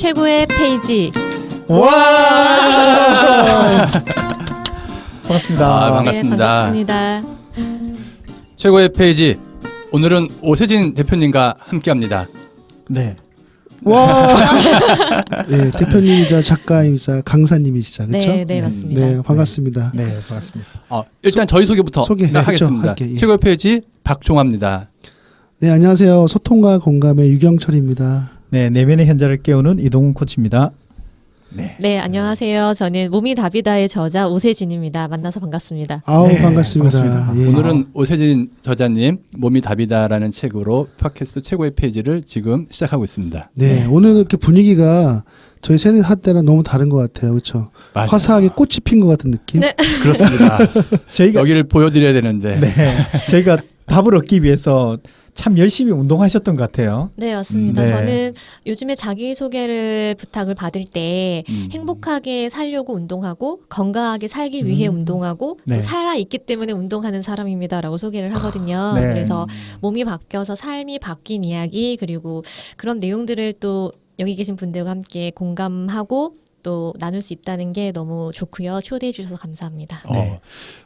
최고의 페이지. 와! 반갑습니다. 네, 반갑습니다. 반갑습니다. 최고의 페이지. 오늘은 오세진 대표님과 함께합니다. 네. 와. 네, 대표님이자 작가이자 강사님이시자 그렇죠? 네, 네, 맞습니다. 네, 반갑습니다. 네, 반갑습니다. 일단 저희 소개부터 하겠습니다. 할게, 예. 최고의 페이지 박종화입니다. 네, 안녕하세요. 소통과 공감의 유경철입니다. 네, 내면의 현자를 깨우는 이동훈 코치입니다. 네, 안녕하세요. 저는 몸이 답이다의 저자 오세진입니다. 만나서 반갑습니다. 아우, 네, 반갑습니다. 반갑습니다. 예. 오늘은 오세진 저자님 몸이 답이다라는 책으로 팟캐스트 최고의 페이지를 지금 시작하고 있습니다. 네, 오늘 이렇게 분위기가 저희 세대 한때랑 너무 다른 것 같아요. 그렇죠? 맞아요. 화사하게 꽃이 핀 것 같은 느낌? 네. 그렇습니다. 저희가 여기를 보여드려야 되는데 네, 저희가 답을 얻기 위해서 참 열심히 운동하셨던 것 같아요. 네, 맞습니다. 네. 저는 요즘에 자기소개를 부탁을 받을 때 음. 행복하게 살려고 운동하고 건강하게 살기 위해 운동하고 네. 또 살아있기 때문에 운동하는 사람입니다라고 소개를 하거든요. 네. 그래서 몸이 바뀌어서 삶이 바뀐 이야기 그리고 그런 내용들을 또 여기 계신 분들과 함께 공감하고 또 나눌 수 있다는 게 너무 좋고요. 초대해 주셔서 감사합니다. 네.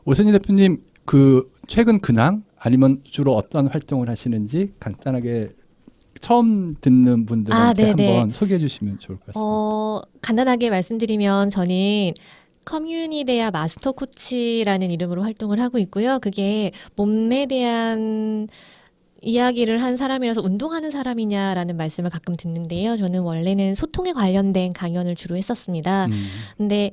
오세진 대표님 그 최근 근황 아니면 주로 어떤 활동을 하시는지 간단하게 처음 듣는 분들한테 네네. 한번 소개해 주시면 좋을 것 같습니다. 간단하게 말씀드리면 저는 커뮤니데아 마스터 코치라는 이름으로 활동을 하고 있고요. 그게 몸에 대한 이야기를 한 사람이라서 운동하는 사람이냐라는 말씀을 가끔 듣는데요. 저는 원래는 소통에 관련된 강연을 주로 했었습니다. 근데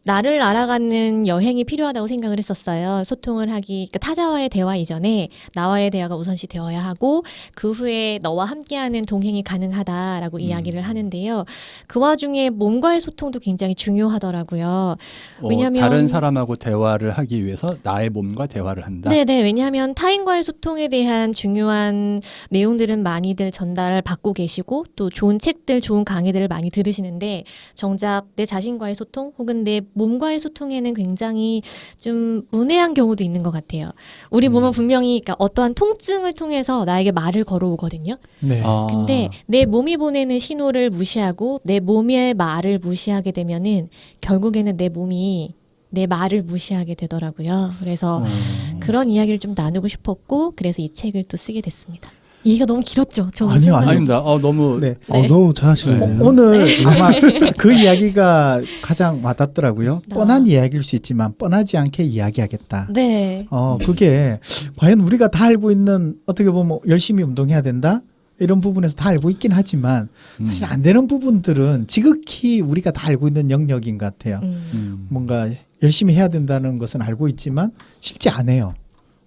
나를 알아가는 여행이 필요하다고 생각을 했었어요. 소통을 그러니까 타자와의 대화 이전에 나와의 대화가 우선시 되어야 하고 그 후에 너와 함께하는 동행이 가능하다라고 이야기를 하는데요. 그 와중에 몸과의 소통도 굉장히 중요하더라고요. 왜냐하면 다른 사람하고 대화를 하기 위해서 나의 몸과 대화를 한다. 네네. 왜냐하면 타인과의 소통에 대한 중요한 내용들은 많이들 전달을 받고 계시고 또 좋은 책들, 좋은 강의들을 많이 들으시는데 정작 내 자신과의 소통 혹은 내 몸과의 소통에는 굉장히 좀 문외한 경우도 있는 것 같아요. 우리 몸은 분명히 그러니까 어떠한 통증을 통해서 나에게 말을 걸어오거든요. 네. 근데 내 몸이 보내는 신호를 무시하고 내 몸의 말을 무시하게 되면은 결국에는 내 몸이 내 말을 무시하게 되더라고요. 그래서 그런 이야기를 좀 나누고 싶었고 그래서 이 책을 또 쓰게 됐습니다. 얘기가 너무 길었죠. 아니요, 아니요. 아닙니다. 너무 네. 네. 너무 잘하시네요. 오늘 아마 그 이야기가 가장 와닿더라고요. 아. 뻔한 이야기일 수 있지만 뻔하지 않게 이야기하겠다. 네. 그게 과연 우리가 다 알고 있는 어떻게 보면 열심히 운동해야 된다? 이런 부분에서 다 알고 있긴 하지만 사실 안 되는 부분들은 지극히 우리가 다 알고 있는 영역인 것 같아요. 뭔가 열심히 해야 된다는 것은 알고 있지만 실제 안 해요.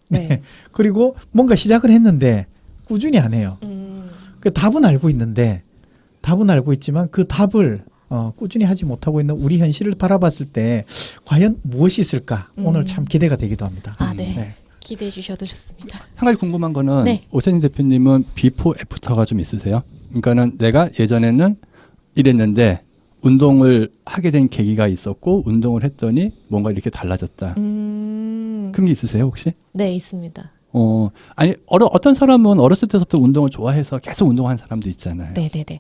네. 그리고 뭔가 시작을 했는데 꾸준히 안 해요. 그 답은 알고 있는데 답은 알고 있지만 그 답을 꾸준히 하지 못하고 있는 우리 현실을 바라봤을 때 과연 무엇이 있을까? 오늘 참 기대가 되기도 합니다. 네. 기대해 주셔도 좋습니다. 한 가지 궁금한 거는 네. 오세진 대표님은 비포 애프터가 좀 있으세요? 그러니까는 내가 예전에는 이랬는데 운동을 하게 된 계기가 있었고 운동을 했더니 뭔가 이렇게 달라졌다. 그런 게 있으세요 혹시? 네, 있습니다. 아니 어떤 사람은 어렸을 때부터 운동을 좋아해서 계속 운동하는 사람도 있잖아요. 네네네.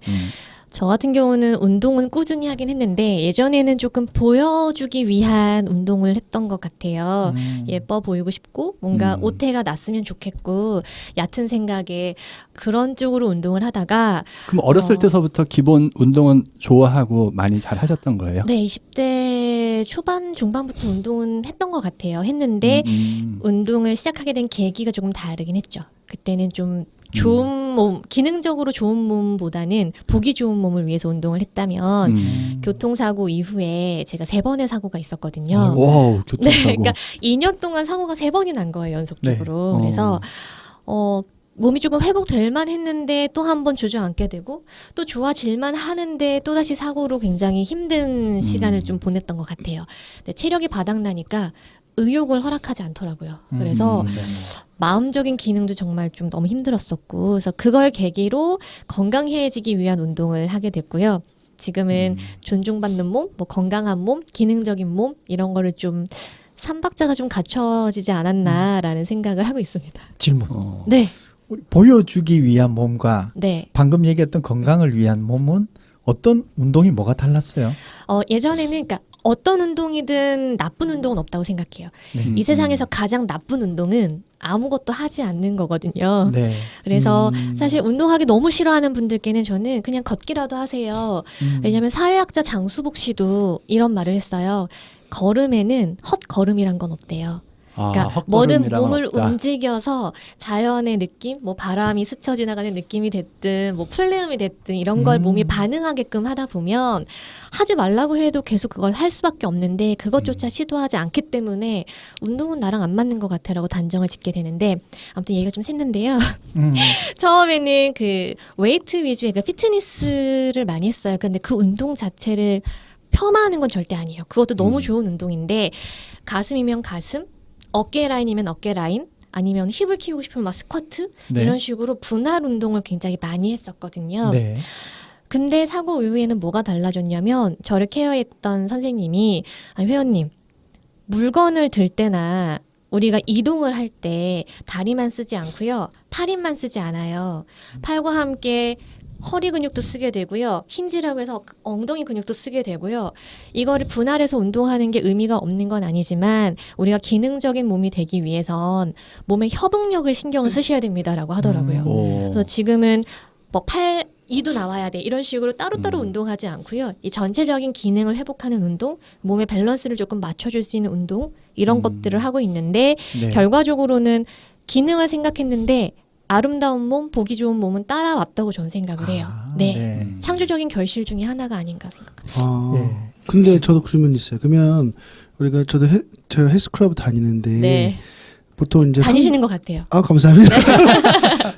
저 같은 경우는 운동은 꾸준히 하긴 했는데 예전에는 조금 보여주기 위한 운동을 했던 것 같아요. 예뻐 보이고 싶고 뭔가 오태가 났으면 좋겠고 얕은 생각에 그런 쪽으로 운동을 하다가 그럼 어렸을 때서부터 기본 운동은 좋아하고 많이 잘 하셨던 거예요? 네, 20대 초반 중반부터 운동은 했던 것 같아요. 했는데 운동을 시작하게 된 계기가 조금 다르긴 했죠. 그때는 좀 좋은 몸, 기능적으로 좋은 몸보다는 보기 좋은 몸을 위해서 운동을 했다면 교통사고 이후에 제가 3번의 사고가 있었거든요. 와우, 교통사고. 네, 그러니까 2년 동안 사고가 3번이 난 거예요, 연속적으로. 네. 그래서 몸이 조금 회복될 만 했는데 또 한 번 주저앉게 되고 또 좋아질만 하는데 또다시 사고로 굉장히 힘든 시간을 좀 보냈던 것 같아요. 근데 체력이 바닥나니까 의욕을 허락하지 않더라고요. 그래서 마음적인 기능도 정말 좀 너무 힘들었었고 그래서 그걸 계기로 건강해지기 위한 운동을 하게 됐고요. 지금은 존중받는 몸, 뭐 건강한 몸, 기능적인 몸 이런 거를 좀 삼박자가 좀 갖춰지지 않았나라는 생각을 하고 있습니다. 질문. 네. 보여주기 위한 몸과 네. 방금 얘기했던 건강을 위한 몸은 어떤 운동이 뭐가 달랐어요? 예전에는 그러니까 어떤 운동이든 나쁜 운동은 없다고 생각해요. 네. 이 세상에서 가장 나쁜 운동은 아무것도 하지 않는 거거든요. 네. 그래서 사실 운동하기 너무 싫어하는 분들께는 저는 그냥 걷기라도 하세요. 왜냐하면 사회학자 장수복 씨도 이런 말을 했어요. 걸음에는 헛걸음이란 건 없대요. 그러니까 뭐든 몸을 움직여서 자연의 느낌, 뭐 바람이 스쳐 지나가는 느낌이 됐든 뭐 플레음이 됐든 이런 걸 몸이 반응하게끔 하다 보면 하지 말라고 해도 계속 그걸 할 수밖에 없는데 그것조차 시도하지 않기 때문에 운동은 나랑 안 맞는 것 같아라고 단정을 짓게 되는데 아무튼 얘기가 좀 샜는데요. 처음에는 그 웨이트 위주의 그 피트니스를 많이 했어요. 근데 그 운동 자체를 폄하하는 건 절대 아니에요. 그것도 너무 좋은 운동인데 가슴이면 가슴, 어깨 라인이면 어깨 라인, 아니면 힙을 키우고 싶으면 막 스쿼트 네. 이런 식으로 분할 운동을 굉장히 많이 했었거든요. 네. 근데 사고 이후에는 뭐가 달라졌냐면 저를 케어했던 선생님이 회원님 물건을 들 때나 우리가 이동을 할 때 다리만 쓰지 않고요. 팔힘만 쓰지 않아요. 팔과 함께 허리 근육도 쓰게 되고요. 힌지라고 해서 엉덩이 근육도 쓰게 되고요. 이거를 분할해서 운동하는 게 의미가 없는 건 아니지만 우리가 기능적인 몸이 되기 위해선 몸의 협응력을 신경을 쓰셔야 됩니다라고 하더라고요. 그래서 지금은 뭐 팔, 이도 나와야 돼 이런 식으로 따로따로 운동하지 않고요. 이 전체적인 기능을 회복하는 운동, 몸의 밸런스를 조금 맞춰줄 수 있는 운동 이런 것들을 하고 있는데 네. 결과적으로는 기능을 생각했는데 아름다운 몸, 보기 좋은 몸은 따라왔다고 저는 생각을 해요. 네. 창조적인 결실 중에 하나가 아닌가 생각합니다. 예. 근데 저도 질문 있어요. 그러면 우리가 저 헬스클럽 다니는데 네. 보통 이제 다니시는 것 같아요. 감사합니다.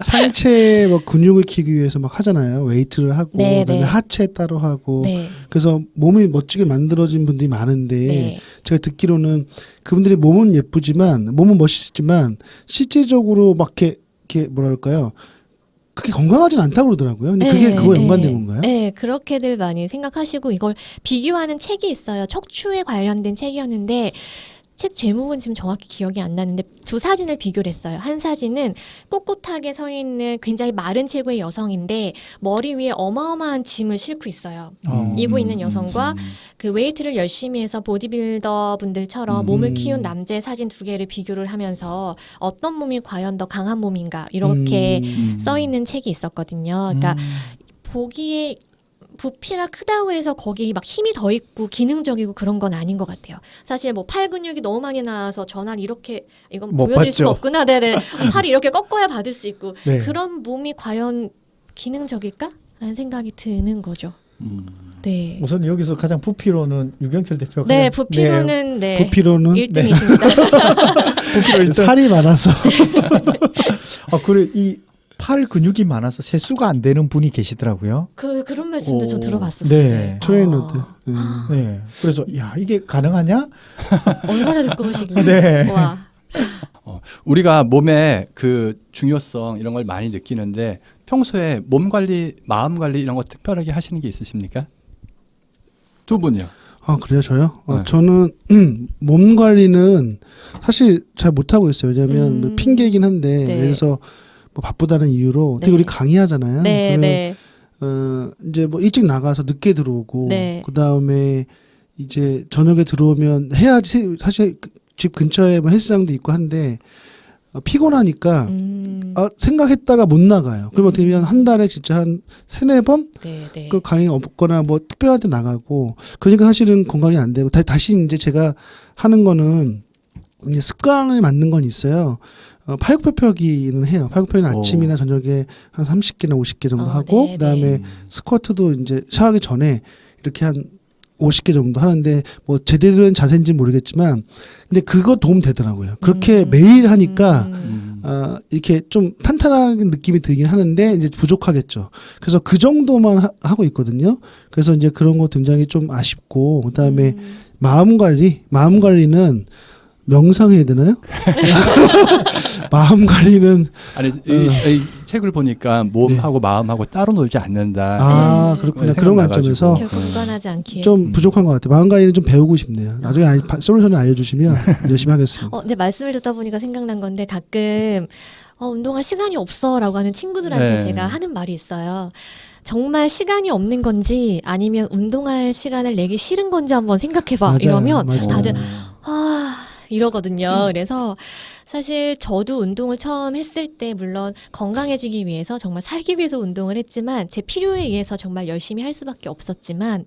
상체 뭐 근육을 키우기 위해서 막 하잖아요. 웨이트를 하고 네, 그다음에 네. 하체 따로 하고 네. 그래서 몸이 멋지게 만들어진 분들이 많은데 네. 제가 듣기로는 그분들이 몸은 예쁘지만 몸은 멋있지만 실질적으로 막 이렇게 뭐랄까요? 그게 건강하진 않다고 그러더라고요. 근데 그게 그거 연관된 건가요? 네, 그렇게들 많이 생각하시고 이걸 비교하는 책이 있어요. 척추에 관련된 책이었는데 책 제목은 지금 정확히 기억이 안 나는데 두 사진을 비교를 했어요. 한 사진은 꼿꼿하게 서 있는 굉장히 마른 체구의 여성인데 머리 위에 어마어마한 짐을 싣고 있어요. 이고 있는 여성과 그 웨이트를 열심히 해서 보디빌더 분들처럼 몸을 키운 남자의 사진 두 개를 비교를 하면서 어떤 몸이 과연 더 강한 몸인가 이렇게 써 있는 책이 있었거든요. 그러니까 보기에 부피가 크다고 해서 거기 막 힘이 더 있고 기능적이고 그런 건 아닌 것 같아요. 사실 뭐 팔 근육이 너무 많이 나와서 전화를 이렇게 이건 못 보여드릴 수가 받죠. 없구나. 네네. 팔이 이렇게 꺾어야 받을 수 있고 네. 그런 몸이 과연 기능적일까라는 생각이 드는 거죠. 네. 우선 여기서 가장 부피로는 유경철 대표가 네, 가장- 부피로는 네. 부피로는 1등이십니다. 부피로 일단 살이 많아서 그래 이 팔 근육이 많아서 세수가 안 되는 분이 계시더라고요. 그런 말씀도 저 오. 들어봤었어요. 네. 트레이너들. 네. 그래서 야 이게 가능하냐? 얼마나 듣고 오시길래. 네. 와. 우리가 몸의 그 중요성 이런 걸 많이 느끼는데 평소에 몸 관리, 마음 관리 이런 거 특별하게 하시는 게 있으십니까? 두 분이요. 그래요, 저요? 네. 저는 몸 관리는 사실 잘 못하고 있어요. 왜냐하면 뭐 핑계이긴 한데 네. 그래서 뭐 바쁘다는 이유로 네. 되게 우리 강의하잖아요. 네, 그러면 네. 이제 뭐 일찍 나가서 늦게 들어오고 네. 그 다음에 이제 저녁에 들어오면 해야지. 사실 집 근처에 뭐 헬스장도 있고 한데 피곤하니까 생각했다가 못 나가요. 그러면 어떻게 보면 한 달에 진짜 한 3-4번 네, 네. 그 강의 없거나 뭐 특별할 때 나가고 그러니까 사실은 건강이 안 되고 다시 이제 제가 하는 거는 이제 습관을 만든 건 있어요. 팔굽혀펴기는 해요. 팔굽혀펴기는 아침이나 저녁에 한 30개나 50개 정도 하고 네, 그다음에 스쿼트도 이제 샤워하기 전에 이렇게 한 50개 정도 하는데 뭐 제대로 된 자세인지 모르겠지만 근데 그거 도움 되더라고요. 그렇게 매일 하니까 이렇게 좀 탄탄한 느낌이 들긴 하는데 이제 부족하겠죠. 그래서 그 정도만 하고 있거든요. 그래서 이제 그런 거 굉장히 좀 아쉽고 그다음에 마음 관리는 명상해야 되나요? 마음 관리는 아니 이 책을 보니까 몸하고 마음하고 따로 놀지 않는다. 그렇구나. 네, 그런 생각나가지고. 관점에서 결코 무관하지 않기에. 좀 부족한 것 같아요. 마음 관리는 좀 배우고 싶네요. 나중에 솔루션을 알려주시면 열심히 하겠습니다. 근데 말씀을 듣다 보니까 생각난 건데 가끔 운동할 시간이 없어라고 하는 친구들한테 네. 제가 하는 말이 있어요. 정말 시간이 없는 건지 아니면 운동할 시간을 내기 싫은 건지 한번 생각해봐. 맞아요, 이러면 맞아요. 다들 이러거든요. 그래서 사실 저도 운동을 처음 했을 때 물론 건강해지기 위해서 정말 살기 위해서 운동을 했지만 제 필요에 의해서 정말 열심히 할 수밖에 없었지만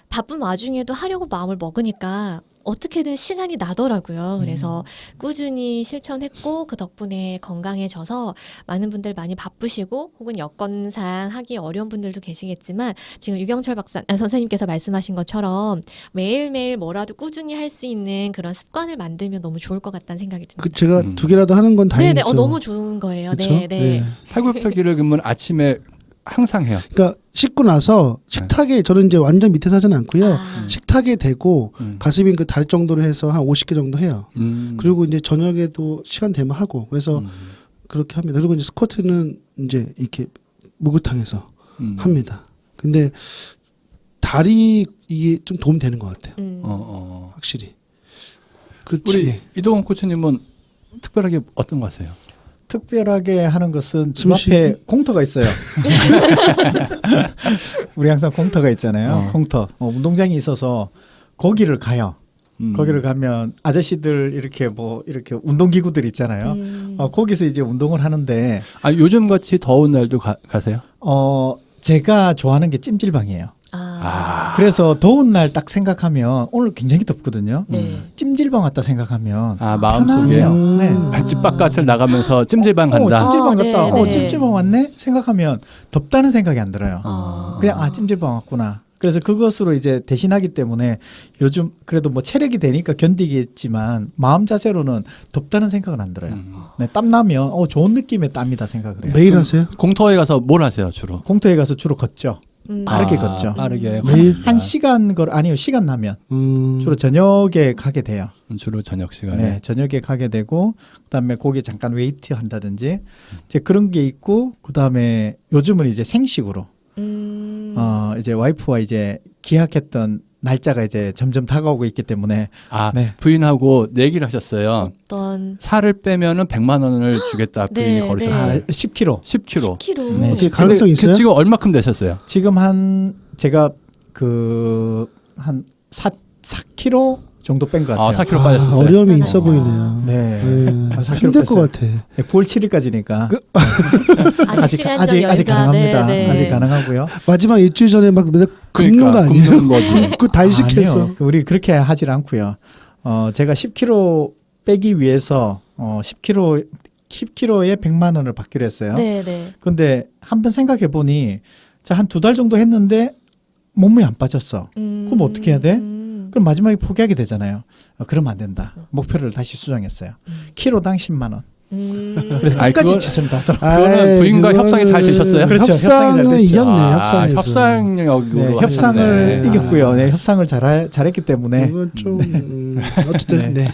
바쁜 와중에도 하려고 마음을 먹으니까 어떻게든 시간이 나더라고요. 그래서 꾸준히 실천했고 그 덕분에 건강해져서 많은 분들 많이 바쁘시고 혹은 여건상 하기 어려운 분들도 계시겠지만 지금 유경철 선생님께서 말씀하신 것처럼 매일매일 뭐라도 꾸준히 할 수 있는 그런 습관을 만들면 너무 좋을 것 같다는 생각이 듭니다. 그 제가 두 개라도 하는 건 다행이죠. 네네, 너무 좋은 거예요. 그쵸? 네, 네. 팔굽혀펴기를 그러면 아침에 항상 해요. 그러니까 씻고 나서 식탁에 저는 이제 완전 밑에서 하지는 않고요. 아. 식탁에 대고 가슴이 그 달 정도로 해서 한 50개 정도 해요. 그리고 이제 저녁에도 시간 되면 하고 그래서 그렇게 합니다. 그리고 이제 스쿼트는 이제 이렇게 목욕탕에서 합니다. 근데 다리 이게 좀 도움 되는 것 같아요. 확실히. 그렇지. 우리 이동훈 코치님은 특별하게 어떤 거 하세요? 특별하게 하는 것은 집 숨쉬기? 앞에 공터가 있어요. 우리 항상 공터가 있잖아요. 공터. 운동장이 있어서 거기를 가요. 거기를 가면 아저씨들 이렇게 뭐 이렇게 운동기구들 있잖아요. 거기서 이제 운동을 하는데 아, 요즘 같이 더운 날도 가세요? 제가 좋아하는 게 찜질방이에요. 아. 그래서 더운 날 딱 생각하면 오늘 굉장히 덥거든요. 네. 찜질방 왔다 생각하면 마음속에 편안해요. 네. 집 바깥을 나가면서 찜질방 간다. 찜질방 갔다. 네, 네. 찜질방 왔네 생각하면 덥다는 생각이 안 들어요. 그냥 찜질방 왔구나. 그래서 그것으로 이제 대신하기 때문에 요즘 그래도 뭐 체력이 되니까 견디겠지만 마음 자세로는 덥다는 생각은 안 들어요. 네, 땀 나면 좋은 느낌의 땀이다 생각을 해요. 매일 하세요? 공터에 가서 뭘 하세요, 주로? 공터에 가서 주로 걷죠. 빠르게 걷죠. 빠르게. 매일? 한 시간 아니요, 시간 나면 주로 저녁에 가게 돼요. 주로 저녁 시간에. 네, 저녁에 가게 되고 그다음에 거기 잠깐 웨이트 한다든지 이제 그런 게 있고 그다음에 요즘은 이제 생식으로 이제 와이프와 이제 기약했던 날짜가 이제 점점 다가오고 있기 때문에 네. 부인하고 내기를 하셨어요. 어떤 살을 빼면은 100만 원을 주겠다 부인이 네, 걸으셨어요. 10kg. 10kg. 10kg. 네, 그게 가능성 있어요? 지금 얼마큼 되셨어요? 지금 제가 한 4kg 정도 뺀 것 같아요. 4kg 빠졌어요. 어려움이 있어 보이네요. 네. 4kg 힘들 것 뺐어요. 같아. 네, 9월 7일까지니까 아직 시간적 여유가 아직 가능합니다. 네, 네. 아직 가능하고요. 마지막 일주일 전에 막 맨날 굶는 거 아니에요? 굶는 거지. 그 단식해서. 아니요. 우리 그렇게 하질 않고요. 제가 10kg 빼기 위해서 10kg에 100만 원을 받기로 했어요. 네, 네. 근데 한번 생각해 보니 한 2달 정도 했는데 몸이 안 빠졌어. 그럼 어떻게 해야 돼? 그럼 마지막에 포기하게 되잖아요. 그러면 안 된다. 목표를 다시 수정했어요. 키로당 10만 원. 그래서 아이, 끝까지 그건- 최선을 다하더라고요. 그거는 부인과 그거는- 협상이 잘 되셨어요? 그렇죠. 협상이 잘 협상은 됐죠. 이겼네. 협상에서. 협상력으로 네, 협상을 하셨네. 이겼고요. 네, 협상을 잘했기 때문에 이건 좀 어쨌든 네.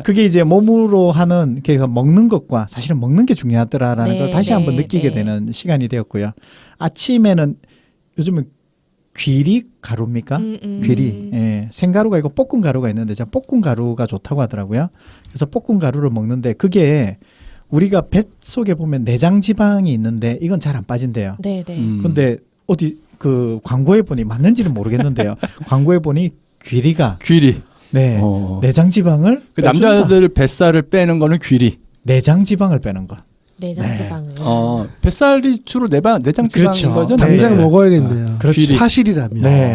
그게 이제 몸으로 하는 그래서 먹는 것과 사실은 먹는 게 중요하더라라는 네, 걸 다시 네, 한번 느끼게 네. 되는 시간이 되었고요. 아침에는 요즘은 귀리 가루입니까? 귀리. 예. 생가루가 있고 볶은 가루가 있는데 제가 볶은 가루가 좋다고 하더라고요. 그래서 볶은 가루를 먹는데 그게 우리가 뱃속에 보면 내장 지방이 있는데 이건 잘 안 빠진대요. 네, 네. 근데 어디 그 광고에 보니 맞는지는 모르겠는데요. 광고에 보니 귀리가 귀리. 네. 내장 지방을 그 빼준다. 남자들 뱃살을 빼는 거는 귀리. 내장 지방을 빼는 거. 내장 지방을. 뱃살이 주로 내장 지방인 그렇죠. 거죠? 네. 당장 먹어야겠네요. 그렇죠. 귀리. 사실이라면. 네.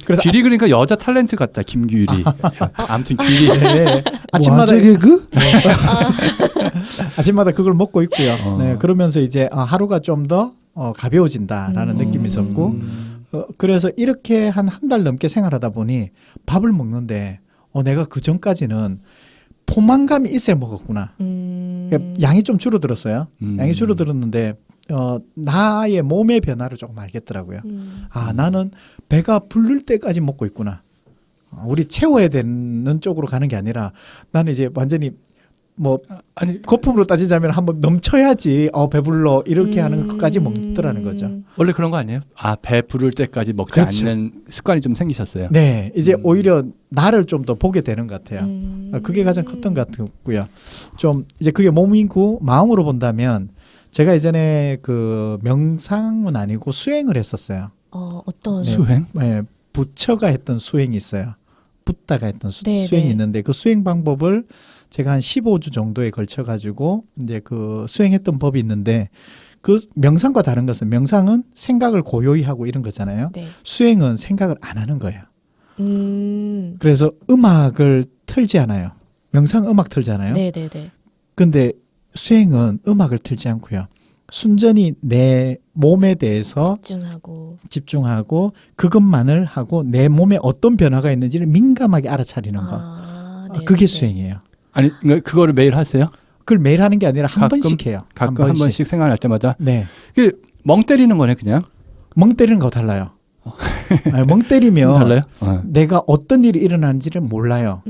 그래서 귀리 그러니까 여자 탤런트 같다. 김귀리. 아무튼 귀리. 네. 아침마다 와제 개그? 아침마다 그걸 먹고 있고요. 어. 네. 그러면서 이제 하루가 좀 더 가벼워진다라는 느낌이 있었고 그래서 이렇게 한 달 넘게 생활하다 보니 밥을 먹는데 내가 그 전까지는 포만감이 있어야 먹었구나. 그러니까 양이 좀 줄어들었어요. 양이 줄어들었는데 나의 몸의 변화를 조금 알겠더라고요. 나는 배가 부를 때까지 먹고 있구나. 우리 채워야 되는 쪽으로 가는 게 아니라 나는 이제 완전히 뭐 아니 거품으로 따지자면 한번 넘쳐야지 배불러 이렇게 하는 것까지 먹더라는 거죠. 원래 그런 거 아니에요? 배 부를 때까지 먹지 그렇죠. 않는 습관이 좀 생기셨어요. 네, 이제 오히려 나를 좀 더 보게 되는 것 같아요. 그게 가장 컸던 것 같고요. 좀 이제 그게 몸이고 마음으로 본다면 제가 예전에 그 명상은 아니고 수행을 했었어요. 어떤 네. 수행? 네, 부처가 했던 수행이 있어요. 붓다가 했던 네, 수행이 네. 있는데 그 수행 방법을 제가 한 15주 정도에 걸쳐 가지고 이제 그 수행했던 법이 있는데 그 명상과 다른 것은 명상은 생각을 고요히 하고 이런 거잖아요. 네. 수행은 생각을 안 하는 거예요. 음. 그래서 음악을 틀지 않아요. 명상 음악 틀잖아요. 네, 네, 네. 근데 수행은 음악을 틀지 않고요. 순전히 내 몸에 대해서 집중하고 그것만을 하고 내 몸에 어떤 변화가 있는지를 민감하게 알아차리는 거. 네, 그게 네. 수행이에요. 아니 그거를 매일 하세요? 그걸 매일 하는 게 아니라 한 가끔- 번씩 해요. 가끔 한 번씩 생각날 때마다 네. 이게 멍 때리는 거네 그냥. 멍 때리는 거 달라요. 아니, 멍 때리면 달라요? 내가 어떤 일이 일어나는지를 몰라요.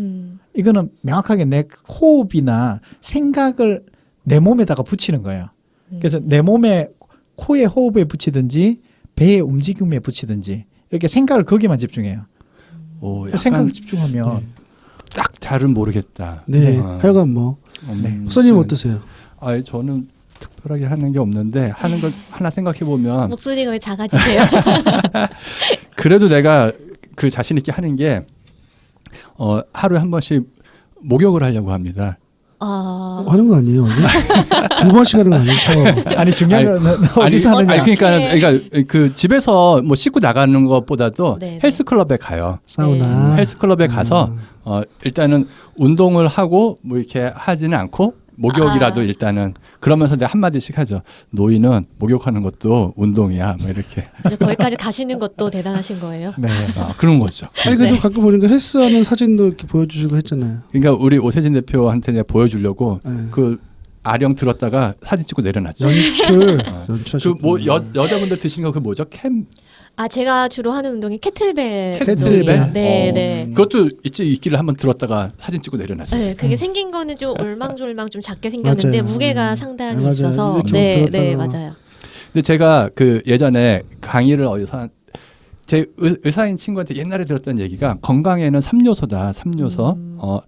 이거는 명확하게 내 호흡이나 생각을 내 몸에다가 붙이는 거예요. 그래서 내 몸에 코에 호흡에 붙이든지 배의 움직임에 붙이든지 이렇게 생각을 거기만 집중해요. 오, 약간 생각을 집중하면 딱 잘은 모르겠다. 네. 어. 하여간 뭐 네. 목사님 어떠세요? 아니 저는 특별하게 하는 게 없는데 하는 걸 하나 생각해 보면 목소리가 왜 작아지세요? 그래도 내가 그 자신 있게 하는 게 하루에 한 번씩 목욕을 하려고 합니다. 하는 거 아니에요? 원래? 2번씩 하는 거 아니에요? 샤워. 아니 중요한 건 어디서 하느냐. 아니 그러니까 그 집에서 뭐 씻고 나가는 것보다도 네, 네. 헬스클럽에 가요. 사우나. 헬스클럽에 가서 일단은 운동을 하고 뭐 이렇게 하지는 않고 목욕이라도 일단은 그러면서 내가 한마디씩 하죠. 노인은 목욕하는 것도 운동이야. 뭐 이렇게. 이제 거기까지 가시는 것도 대단하신 거예요. 네. 그런 거죠. 아니 그래도 네. 가끔 보니까 헬스하는 사진도 이렇게 보여주시고 했잖아요. 그러니까 우리 오세진 대표한테 내가 보여주려고 네. 그 아령 들었다가 사진 찍고 내려놨죠. 연출. 그 뭐 여자분들 드시는 거 그 뭐죠? 제가 주로 하는 운동이 캐틀벨. 캐틀벨? 운동이에요. 네, 네. 그것도 있기를 한번 들었다가 사진 찍고 내려놨죠. 네, 그게 생긴 거는 좀 올망졸망 좀 작게 생겼는데 맞아요. 무게가 상당히 맞아요. 있어서 이렇게 네, 들었다가. 네, 맞아요. 근데 제가 그 예전에 강의를 어디서 제 의사인 친구한테 옛날에 들었던 얘기가 건강에는 3요소다. 3요소.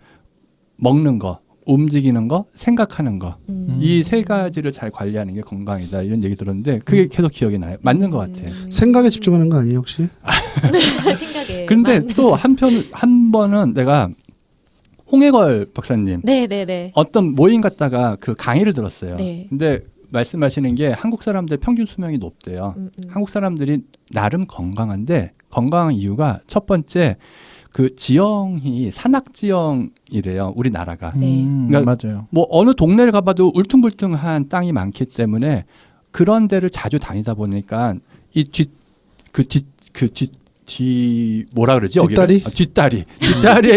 먹는 거, 움직이는 거, 생각하는 거. 이 세 가지를 잘 관리하는 게 건강이다. 이런 얘기 들었는데 그게 계속 기억이 나요. 맞는 것 같아요. 생각에 집중하는 거 아니에요 혹시? 생각에. 근데 또 한 번은 내가 홍해걸 박사님 네, 네, 네. 어떤 모임 갔다가 그 강의를 들었어요. 네. 근데 말씀하시는 게 한국 사람들 평균 수명이 높대요. 한국 사람들이 나름 건강한데 건강한 이유가 첫 번째 그 지형이 산악 지형이래요. 우리나라가. 네. 그러니까 맞아요. 뭐 어느 동네를 가봐도 울퉁불퉁한 땅이 많기 때문에 그런 데를 자주 다니다 보니까 이 뒤 뭐라 그러지? 뒷다리? 뒷다리에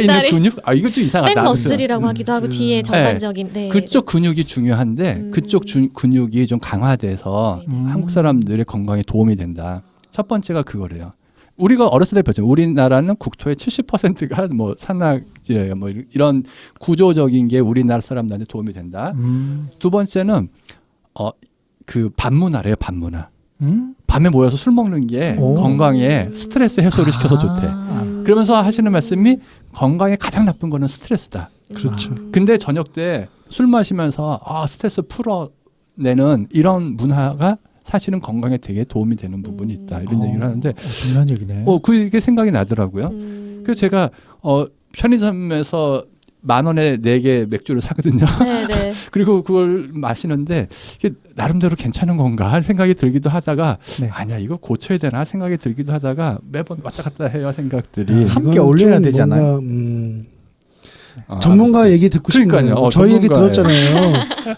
있는 뒷다리? 근육. 이거 좀 이상하다. 백머슬이라고 하기도 하고 뒤에 전반적인. 네. 그쪽 근육이 중요한데 그쪽 근육이 좀 강화돼서 네. 한국 사람들의 건강에 도움이 된다. 첫 번째가 그거래요. 우리가 어렸을 때 배웠죠. 우리나라는 국토의 70%가 뭐 산악지예요. 뭐 이런 구조적인 게 우리나라 사람들한테 도움이 된다. 두 번째는 그 밤문화래요. 밤문화. 밤에 모여서 술 먹는 게 오. 건강에 스트레스 해소를 시켜서 좋대. 그러면서 하시는 말씀이 건강에 가장 나쁜 거는 스트레스다. 그렇죠. 근데 저녁 때 술 마시면서 스트레스 풀어내는 이런 문화가 사실은 건강에 되게 도움이 되는 부분이 있다. 이런 얘기를 하는데 중요한 얘기네. 그게 생각이 나더라고요. 그래서 제가 편의점에서 10,000원에 4개 맥주를 사거든요. 네, 네. 그리고 그걸 마시는데 이게 나름대로 괜찮은 건가 하는 생각이 들기도 하다가 네. 아니야 이거 고쳐야 되나 생각이 들기도 하다가 매번 왔다 갔다 해요 생각들이. 함께 이건 올려야 좀 되잖아요. 뭔가, 전문가 얘기 듣고 싶네요. 그러니까요. 저희 얘기 전문가예요. 들었잖아요.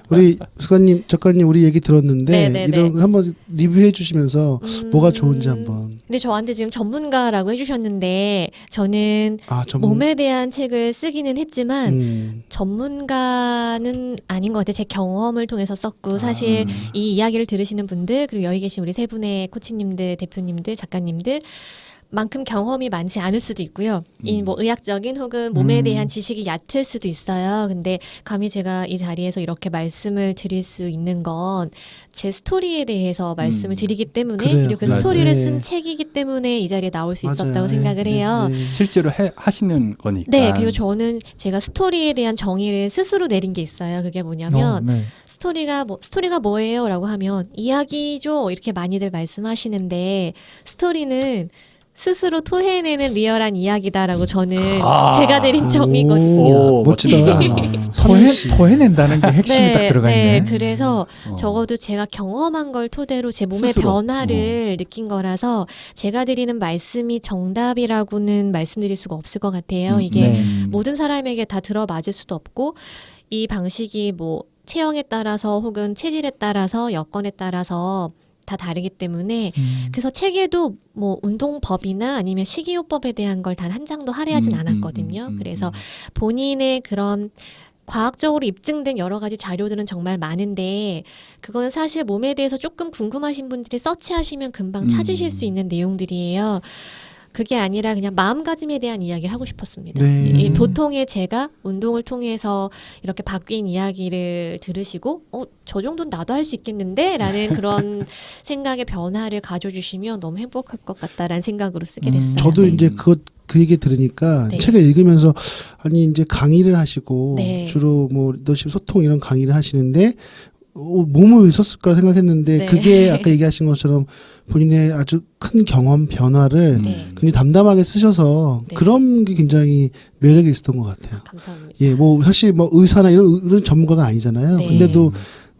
우리 수사님, 작가님 우리 얘기 들었는데 네, 네, 이런 네. 거 한번 리뷰해 주시면서 뭐가 좋은지 한번. 근데 저한테 지금 전문가라고 해주셨는데 저는 전문. 몸에 대한 책을 쓰기는 했지만 전문가는 아닌 것 같아요. 제 경험을 통해서 썼고 사실 이 이야기를 들으시는 분들 그리고 여기 계신 우리 세 분의 코치님들, 대표님들, 작가님들 만큼 경험이 많지 않을 수도 있고요. 이 뭐 의학적인 혹은 몸에 대한 지식이 얕을 수도 있어요. 근데 감히 제가 이 자리에서 이렇게 말씀을 드릴 수 있는 건 제 스토리에 대해서 말씀을 드리기 때문에 그래요. 그리고 그 맞아요. 스토리를 네. 쓴 책이기 때문에 이 자리에 나올 수 있었다고 맞아요. 생각을 해요. 네. 실제로 하시는 거니까. 네, 그리고 저는 제가 스토리에 대한 정의를 스스로 내린 게 있어요. 그게 뭐냐면 네. 스토리가 뭐예요라고 하면 이야기죠. 이렇게 많이들 말씀하시는데 스토리는 스스로 토해내는 리얼한 이야기다라고 저는 제가 내린 정의거든요. 오, 멋지다. 토해낸다는 게 핵심이 딱 들어가 있네. 네, 그래서 어. 적어도 제가 경험한 걸 토대로 제 몸의 스스로. 변화를 느낀 거라서 제가 드리는 말씀이 정답이라고는 말씀드릴 수가 없을 것 같아요. 이게 네. 모든 사람에게 다 들어맞을 수도 없고 이 방식이 뭐 체형에 따라서 혹은 체질에 따라서 여건에 따라서 다 다르기 때문에 그래서 책에도 뭐 운동법이나 아니면 식이요법에 대한 걸 단 한 장도 할애하진 않았거든요. 그래서 본인의 그런 과학적으로 입증된 여러 가지 자료들은 정말 많은데 그거는 사실 몸에 대해서 조금 궁금하신 분들이 서치하시면 금방 찾으실 수 있는 내용들이에요. 그게 아니라 그냥 마음가짐에 대한 이야기를 하고 싶었습니다. 네. 이 보통의 제가 운동을 통해서 이렇게 바뀐 이야기를 들으시고 저 정도는 나도 할 수 있겠는데? 라는 그런 생각의 변화를 가져주시면 너무 행복할 것 같다라는 생각으로 쓰게 됐어요. 저도 이제 그 얘기 들으니까 네. 책을 읽으면서 아니 이제 강의를 하시고 네. 주로 뭐 리더십 소통 이런 강의를 하시는데 몸을 왜 썼을까 생각했는데 네. 그게 아까 얘기하신 것처럼 본인의 아주 큰 경험 변화를 네. 굉장히 담담하게 쓰셔서 네. 그런 게 굉장히 매력이 있었던 것 같아요. 감사합니다. 예, 뭐 사실 뭐 의사나 이런 전문가가 아니잖아요. 네. 근데도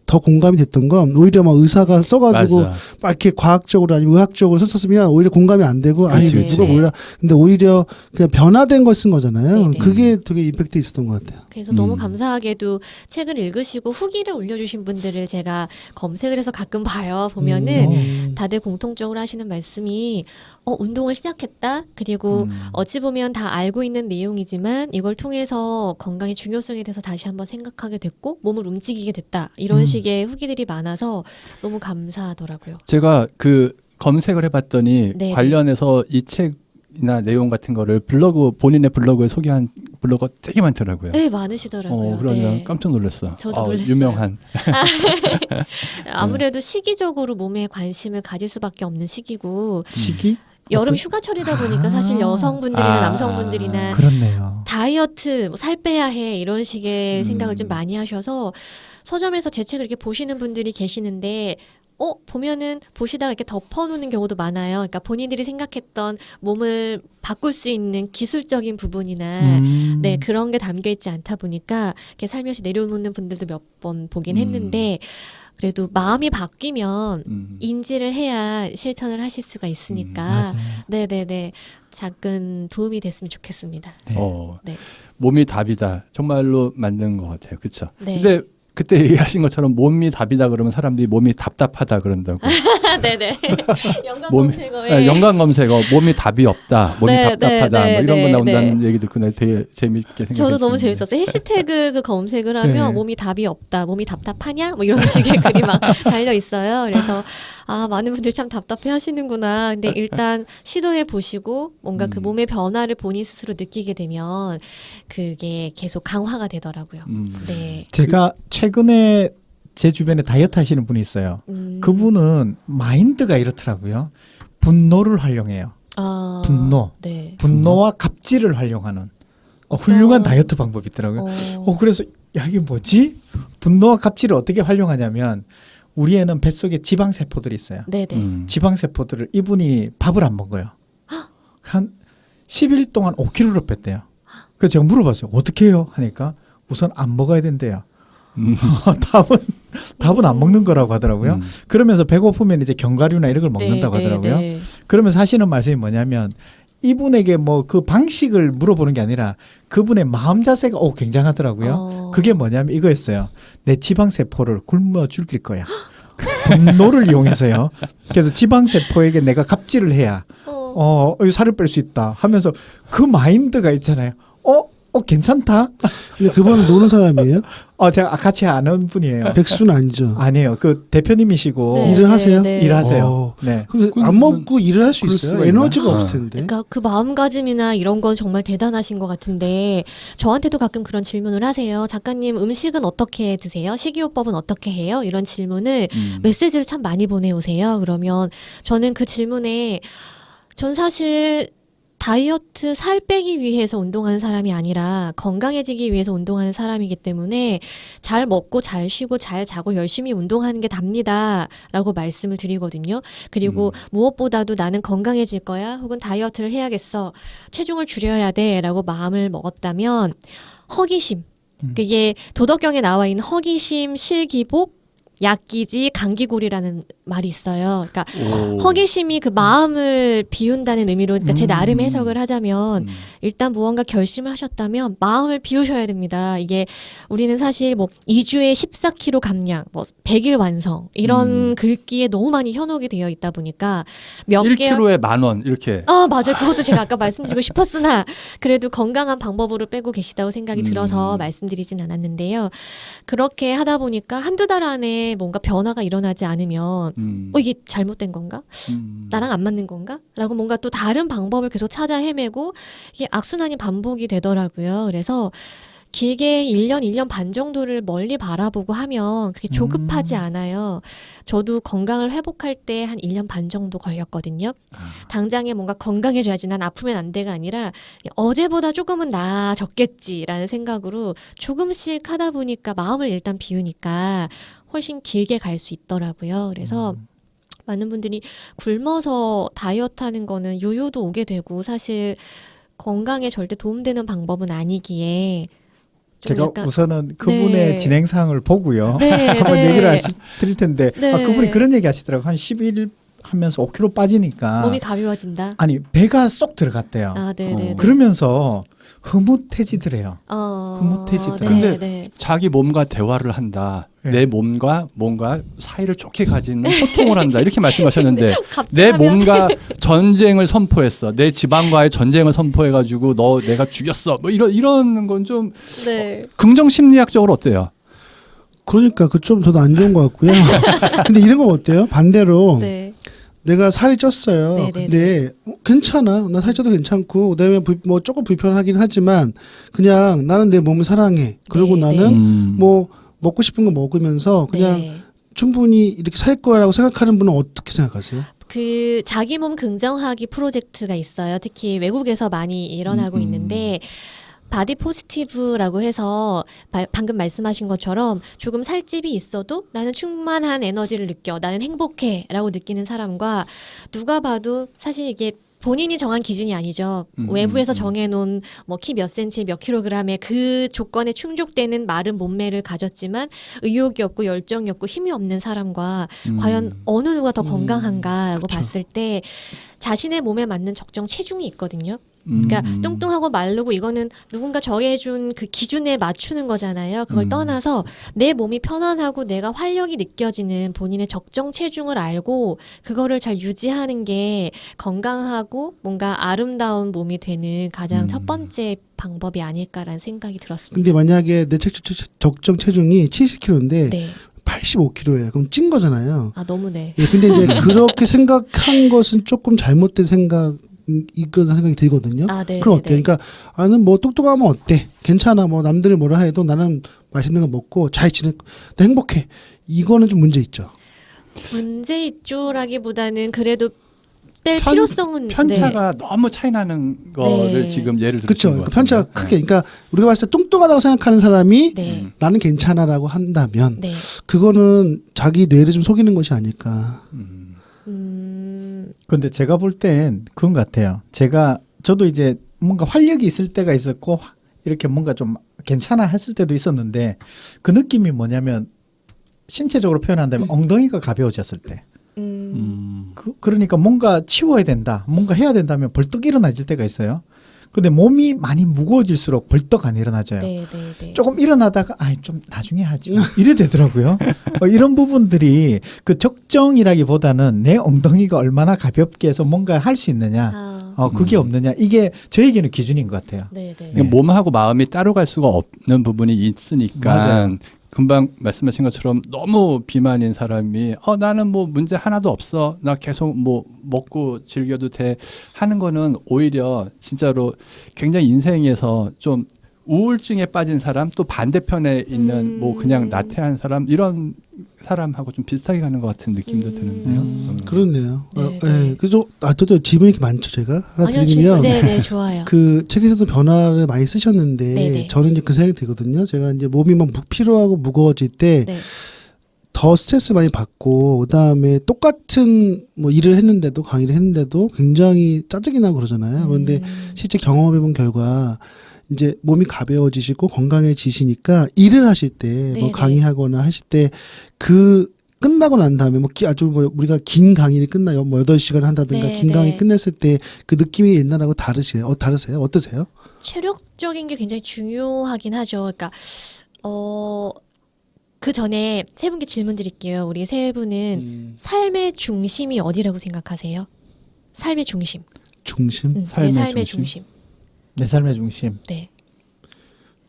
더 공감이 됐던 건 오히려 막 의사가 써가지고 맞아. 막 이렇게 과학적으로 아니면 의학적으로 썼으면 오히려 공감이 안 되고 아니 그치, 누가 그치. 몰라. 근데 오히려 그냥 변화된 걸 쓴 거잖아요. 네, 네. 그게 되게 임팩트 있었던 것 같아요. 그래서 너무 감사하게도 책을 읽으시고 후기를 올려주신 분들을 제가 검색을 해서 가끔 봐요. 보면은 다들 공통적으로 하시는 말씀이 운동을 시작했다. 그리고 어찌 보면 다 알고 있는 내용이지만 이걸 통해서 건강의 중요성에 대해서 다시 한번 생각하게 됐고 몸을 움직이게 됐다. 이런 식의 후기들이 많아서 너무 감사하더라고요. 제가 그 검색을 해봤더니 네. 관련해서 이 책이나 내용 같은 거를 본인의 블로그에 소개한 블로거 되게 많더라고요. 네, 많으시더라고요. 그래서 네. 깜짝 놀랐어. 저도 놀랐어요. 유명한. 아무래도 시기적으로 몸에 관심을 가질 수밖에 없는 시기고 시기? 여름 어떤- 휴가철이다 보니까 사실 여성분들이나 남성분들이나 그렇네요. 다이어트, 뭐살 빼야 해 이런 식의 생각을 좀 많이 하셔서 서점에서 제 책을 이렇게 보시는 분들이 계시는데 보면은 보시다가 이렇게 덮어놓는 경우도 많아요. 그러니까 본인들이 생각했던 몸을 바꿀 수 있는 기술적인 부분이나 네 그런 게 담겨 있지 않다 보니까 이렇게 살며시 내려놓는 분들도 몇 번 보긴 했는데 그래도 마음이 바뀌면 인지를 해야 실천을 하실 수가 있으니까 맞아요. 네네네 작은 도움이 됐으면 좋겠습니다. 네. 네. 몸이 답이다. 정말로 맞는 것 같아요. 그렇죠. 네. 근데 그때 얘기하신 것처럼 몸이 답이다 그러면 사람들이 몸이 답답하다 그런다고. 네네. 연관 몸- 검색어에 연관 검색어 몸이 답이 없다. 몸이 네, 답답하다. 네, 뭐 이런 네, 거 나온다는 네. 얘기 듣고 내가 되게 재밌게 생각했어요. 저도 너무 재밌었어요. 해시태그 그 검색을 하면 네. 몸이 답이 없다, 몸이 답답하냐, 뭐 이런 식의 글이 막 달려 있어요. 그래서 많은 분들이 참 답답해 하시는구나. 근데 일단 시도해 보시고 뭔가 그 몸의 변화를 본인 스스로 느끼게 되면 그게 계속 강화가 되더라고요. 네. 제가 최근에 제 주변에 다이어트 하시는 분이 있어요. 그분은 마인드가 이렇더라고요. 분노를 활용해요. 분노. 네. 분노와 갑질을 활용하는 훌륭한 어. 다이어트 방법이 있더라고요. 어. 그래서 야 이게 뭐지? 분노와 갑질을 어떻게 활용하냐면 우리 애는 뱃속에 지방세포들이 있어요. 네네. 지방세포들을 이분이 밥을 안 먹어요. 한 10일 동안 5kg를 뺐대요. 그래서 제가 물어봤어요. 어떻게 해요? 하니까 우선 안 먹어야 된대요. 답은 안 먹는 거라고 하더라고요. 그러면서 배고프면 이제 견과류나 이런 걸 먹는다고 네, 하더라고요. 네. 그러면서 하시는 말씀이 뭐냐면 이분에게 뭐 그 방식을 물어보는 게 아니라 그분의 마음 자세가 굉장하더라고요. 그게 뭐냐면 이거였어요. 내 지방세포를 굶어 죽일 거야. 분노를 이용해서요. 그래서 지방세포에게 내가 갑질을 해야 살을 뺄 수 있다 하면서 그 마인드가 있잖아요. 괜찮다. 근데 그분은 노는 사람이에요? 제가 같이 아는 분이에요. 백수는 아니죠. 아니에요. 그 대표님이시고 네, 일을 하세요? 네. 일하세요. 네. 근데 그건 안 먹고 일을 할 수 그럴 있어요? 수가 에너지가 있나? 없을 텐데. 그러니까 그 마음가짐이나 이런 건 정말 대단하신 것 같은데 저한테도 가끔 그런 질문을 하세요. 작가님 음식은 어떻게 드세요? 식이요법은 어떻게 해요? 이런 질문을 메시지를 참 많이 보내오세요. 그러면 저는 그 질문에 전 사실 다이어트 살 빼기 위해서 운동하는 사람이 아니라 건강해지기 위해서 운동하는 사람이기 때문에 잘 먹고 잘 쉬고 잘 자고 열심히 운동하는 게 답니다. 라고 말씀을 드리거든요. 그리고 무엇보다도 나는 건강해질 거야 혹은 다이어트를 해야겠어. 체중을 줄여야 돼 라고 마음을 먹었다면 허기심. 그게 도덕경에 나와 있는 허기심, 실기복, 약기지, 감기골이라는 말이 있어요. 그러니까 허기심이 그 마음을 비운다는 의미로 그러니까 제 나름의 해석을 하자면 일단 무언가 결심을 하셨다면 마음을 비우셔야 됩니다. 이게 우리는 사실 뭐 2주에 14kg 감량, 뭐 100일 완성 이런 글귀에 너무 많이 현혹이 되어 있다 보니까 몇 개월 1kg에 10,000원 이렇게. 맞아요. 그것도 제가 아까 말씀드리고 싶었으나 그래도 건강한 방법으로 빼고 계시다고 생각이 들어서 말씀드리진 않았는데요. 그렇게 하다 보니까 한두 달 안에 뭔가 변화가 일어나지 않으면 이게 잘못된 건가? 나랑 안 맞는 건가? 라고 뭔가 또 다른 방법을 계속 찾아 헤매고 이게 악순환이 반복이 되더라고요. 그래서 길게 1년, 1년 반 정도를 멀리 바라보고 하면 그렇게 조급하지 않아요. 저도 건강을 회복할 때 한 1년 반 정도 걸렸거든요. 당장에 뭔가 건강해져야지 난 아프면 안 돼가 아니라 어제보다 조금은 나아졌겠지라는 생각으로 조금씩 하다 보니까 마음을 일단 비우니까 훨씬 길게 갈 수 있더라고요. 그래서 많은 분들이 굶어서 다이어트 하는 거는 요요도 오게 되고 사실 건강에 절대 도움되는 방법은 아니기에 좀 제가 약간 우선은 그분의 네. 진행상을 보고요. 네, 한번 네. 얘기를 드릴 텐데 네. 그분이 그런 얘기 하시더라고요. 한 10일 하면서 5kg 빠지니까 몸이 가벼워진다. 아니 배가 쏙 들어갔대요. 아, 네. 그러면서 흐뭇해지더래요. 흐뭇해지더라. 근데 네. 자기 몸과 대화를 한다. 네. 내 몸과 뭔가 사이를 좋게 가지는 소통을 한다. 이렇게 말씀하셨는데 갑자기 내 하면 몸과 전쟁을 선포했어. 내 지방과의 전쟁을 선포해가지고 너 내가 죽였어. 뭐 이런 건 좀 네. 긍정 심리학적으로 어때요? 그러니까 그 좀 저도 안 좋은 것 같고요. 근데 이런 건 어때요? 반대로 네. 내가 살이 쪘어요. 네네네. 근데 괜찮아. 나 살 쪄도 괜찮고 그다음에 뭐 조금 불편하긴 하지만 그냥 나는 내 몸을 사랑해. 그리고 네, 나는 네. 뭐 먹고 싶은 거 먹으면서 그냥 네. 충분히 이렇게 살 거라고 생각하는 분은 어떻게 생각하세요? 그 자기 몸 긍정하기 프로젝트가 있어요. 특히 외국에서 많이 일어나고 있는데 바디 포지티브라고 해서 방금 말씀하신 것처럼 조금 살집이 있어도 나는 충만한 에너지를 느껴. 나는 행복해. 라고 느끼는 사람과 누가 봐도 사실 이게 본인이 정한 기준이 아니죠. 외부에서 정해놓은 뭐 키 몇 센치 몇 킬로그램의 그 조건에 충족되는 마른 몸매를 가졌지만 의욕이 없고 열정이 없고 힘이 없는 사람과 과연 어느 누가 더 건강한가라고 봤을 때 자신의 몸에 맞는 적정 체중이 있거든요. 그러니까 뚱뚱하고 마르고 이거는 누군가 정해준 그 기준에 맞추는 거잖아요. 그걸 떠나서 내 몸이 편안하고 내가 활력이 느껴지는 본인의 적정 체중을 알고 그거를 잘 유지하는 게 건강하고 뭔가 아름다운 몸이 되는 가장 첫 번째 방법이 아닐까라는 생각이 들었습니다. 근데 만약에 내 적정 체중이 70kg인데 네. 85kg예요. 그럼 찐 거잖아요. 아 너무 네. 예, 근데 이제 그렇게 생각한 것은 조금 잘못된 이런 생각이 들거든요. 아, 네. 그럼 어때? 그러니까 나는 뭐 똑똑하면 어때? 괜찮아. 뭐 남들이 뭐라 해도 나는 맛있는 거 먹고 잘 나 행복해. 이거는 좀 문제 있죠. 문제 있죠라기보다는 그래도 뺄 필요성은 편차가 너무 차이 나는 거를 네. 지금 예를 들어 그렇죠. 편차가 크게. 그러니까 우리가 봤을 때 뚱뚱하다고 생각하는 사람이 네. 나는 괜찮아라고 한다면 네. 그거는 자기 뇌를 좀 속이는 것이 아닐까. 근데 제가 볼 땐 그건 것 같아요. 저도 이제 뭔가 활력이 있을 때가 있었고 이렇게 뭔가 좀 괜찮아 했을 때도 있었는데 그 느낌이 뭐냐면 신체적으로 표현한다면 엉덩이가 가벼워졌을 때. 그러니까 뭔가 치워야 된다, 뭔가 해야 된다면 벌떡 일어나질 때가 있어요. 근데 몸이 많이 무거워질수록 벌떡 안 일어나져요. 네, 네, 네. 조금 일어나다가 좀 나중에 하지 이래 되더라고요. 이런 부분들이 그 적정이라기보다는 내 엉덩이가 얼마나 가볍게 해서 뭔가 할 수 있느냐, 그게 없느냐, 이게 저에게는 기준인 것 같아요. 네, 네. 그러니까 몸하고 마음이 따로 갈 수가 없는 부분이 있으니까 맞아요. 금방 말씀하신 것처럼 너무 비만인 사람이 나는 뭐 문제 하나도 없어, 나 계속 뭐 먹고 즐겨도 돼 하는 거는 오히려 진짜로 굉장히 인생에서 좀 우울증에 빠진 사람, 또 반대편에 있는 뭐 그냥 나태한 사람, 이런 사람하고 좀 비슷하게 가는 것 같은 느낌도 드는데요. 그렇네요. 네, 예. 네. 그래서 저도 질문이 이렇게 많죠, 제가 하나 아니요, 드리면 네, 네, 좋아요. 그 책에서도 변화를 많이 쓰셨는데 네네. 저는 이제 그 생각이 들거든요. 제가 이제 몸이 막 피로하고 무거워질 때 네. 더 스트레스 많이 받고 그다음에 똑같은 뭐 일을 했는데도, 강의를 했는데도 굉장히 짜증이 나고 그러잖아요. 그런데 실제 경험해 본 결과 이제 몸이 가벼워지시고 건강해지시니까 일을 하실 때 뭐 네네. 강의하거나 하실 때 그 끝나고 난 다음에 아주 우리가 긴 강의를 끝나요. 뭐 8시간 한다든가 네, 긴 강의 네. 끝냈을 때 그 느낌이 옛날하고 다르세요? 다르세요? 어떠세요? 체력적인 게 굉장히 중요하긴 하죠. 그러니까 그 전에 세 분께 질문 드릴게요. 우리 세 분은 삶의 중심이 어디라고 생각하세요? 삶의 중심. 중심? 삶의 삶의 중심? 중심. 내 삶의 중심. 네.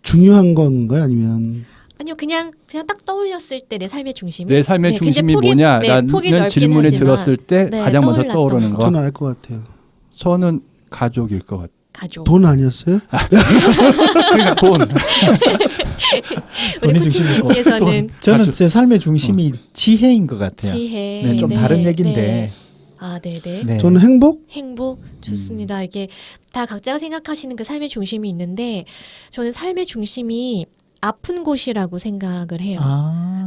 중요한 건가요? 아니면 아니요, 그냥 딱 떠올렸을 때 내 삶의 중심이. 내 삶의 네, 굉장히 중심이 폭이- 뭐냐? 네, 라는 폭이 넓긴 질문을 하지만, 들었을 때 네, 가장 먼저 떠올랐던 떠오르는 거. 거. 저는 알 것 같아요. 저는 가족일 것 같아요. 가족. 돈 아니었어요? 그러니까 돈. 우리 돈이 중심이고. 코치님께서는 저는 가족. 제 삶의 중심이 지혜인 것 같아요. 지혜. 네, 좀 네, 다른 네. 얘기인데. 아, 네네. 네. 저는 행복? 행복 좋습니다. 이게 다 각자가 생각하시는 그 삶의 중심이 있는데 저는 삶의 중심이 아픈 곳이라고 생각을 해요.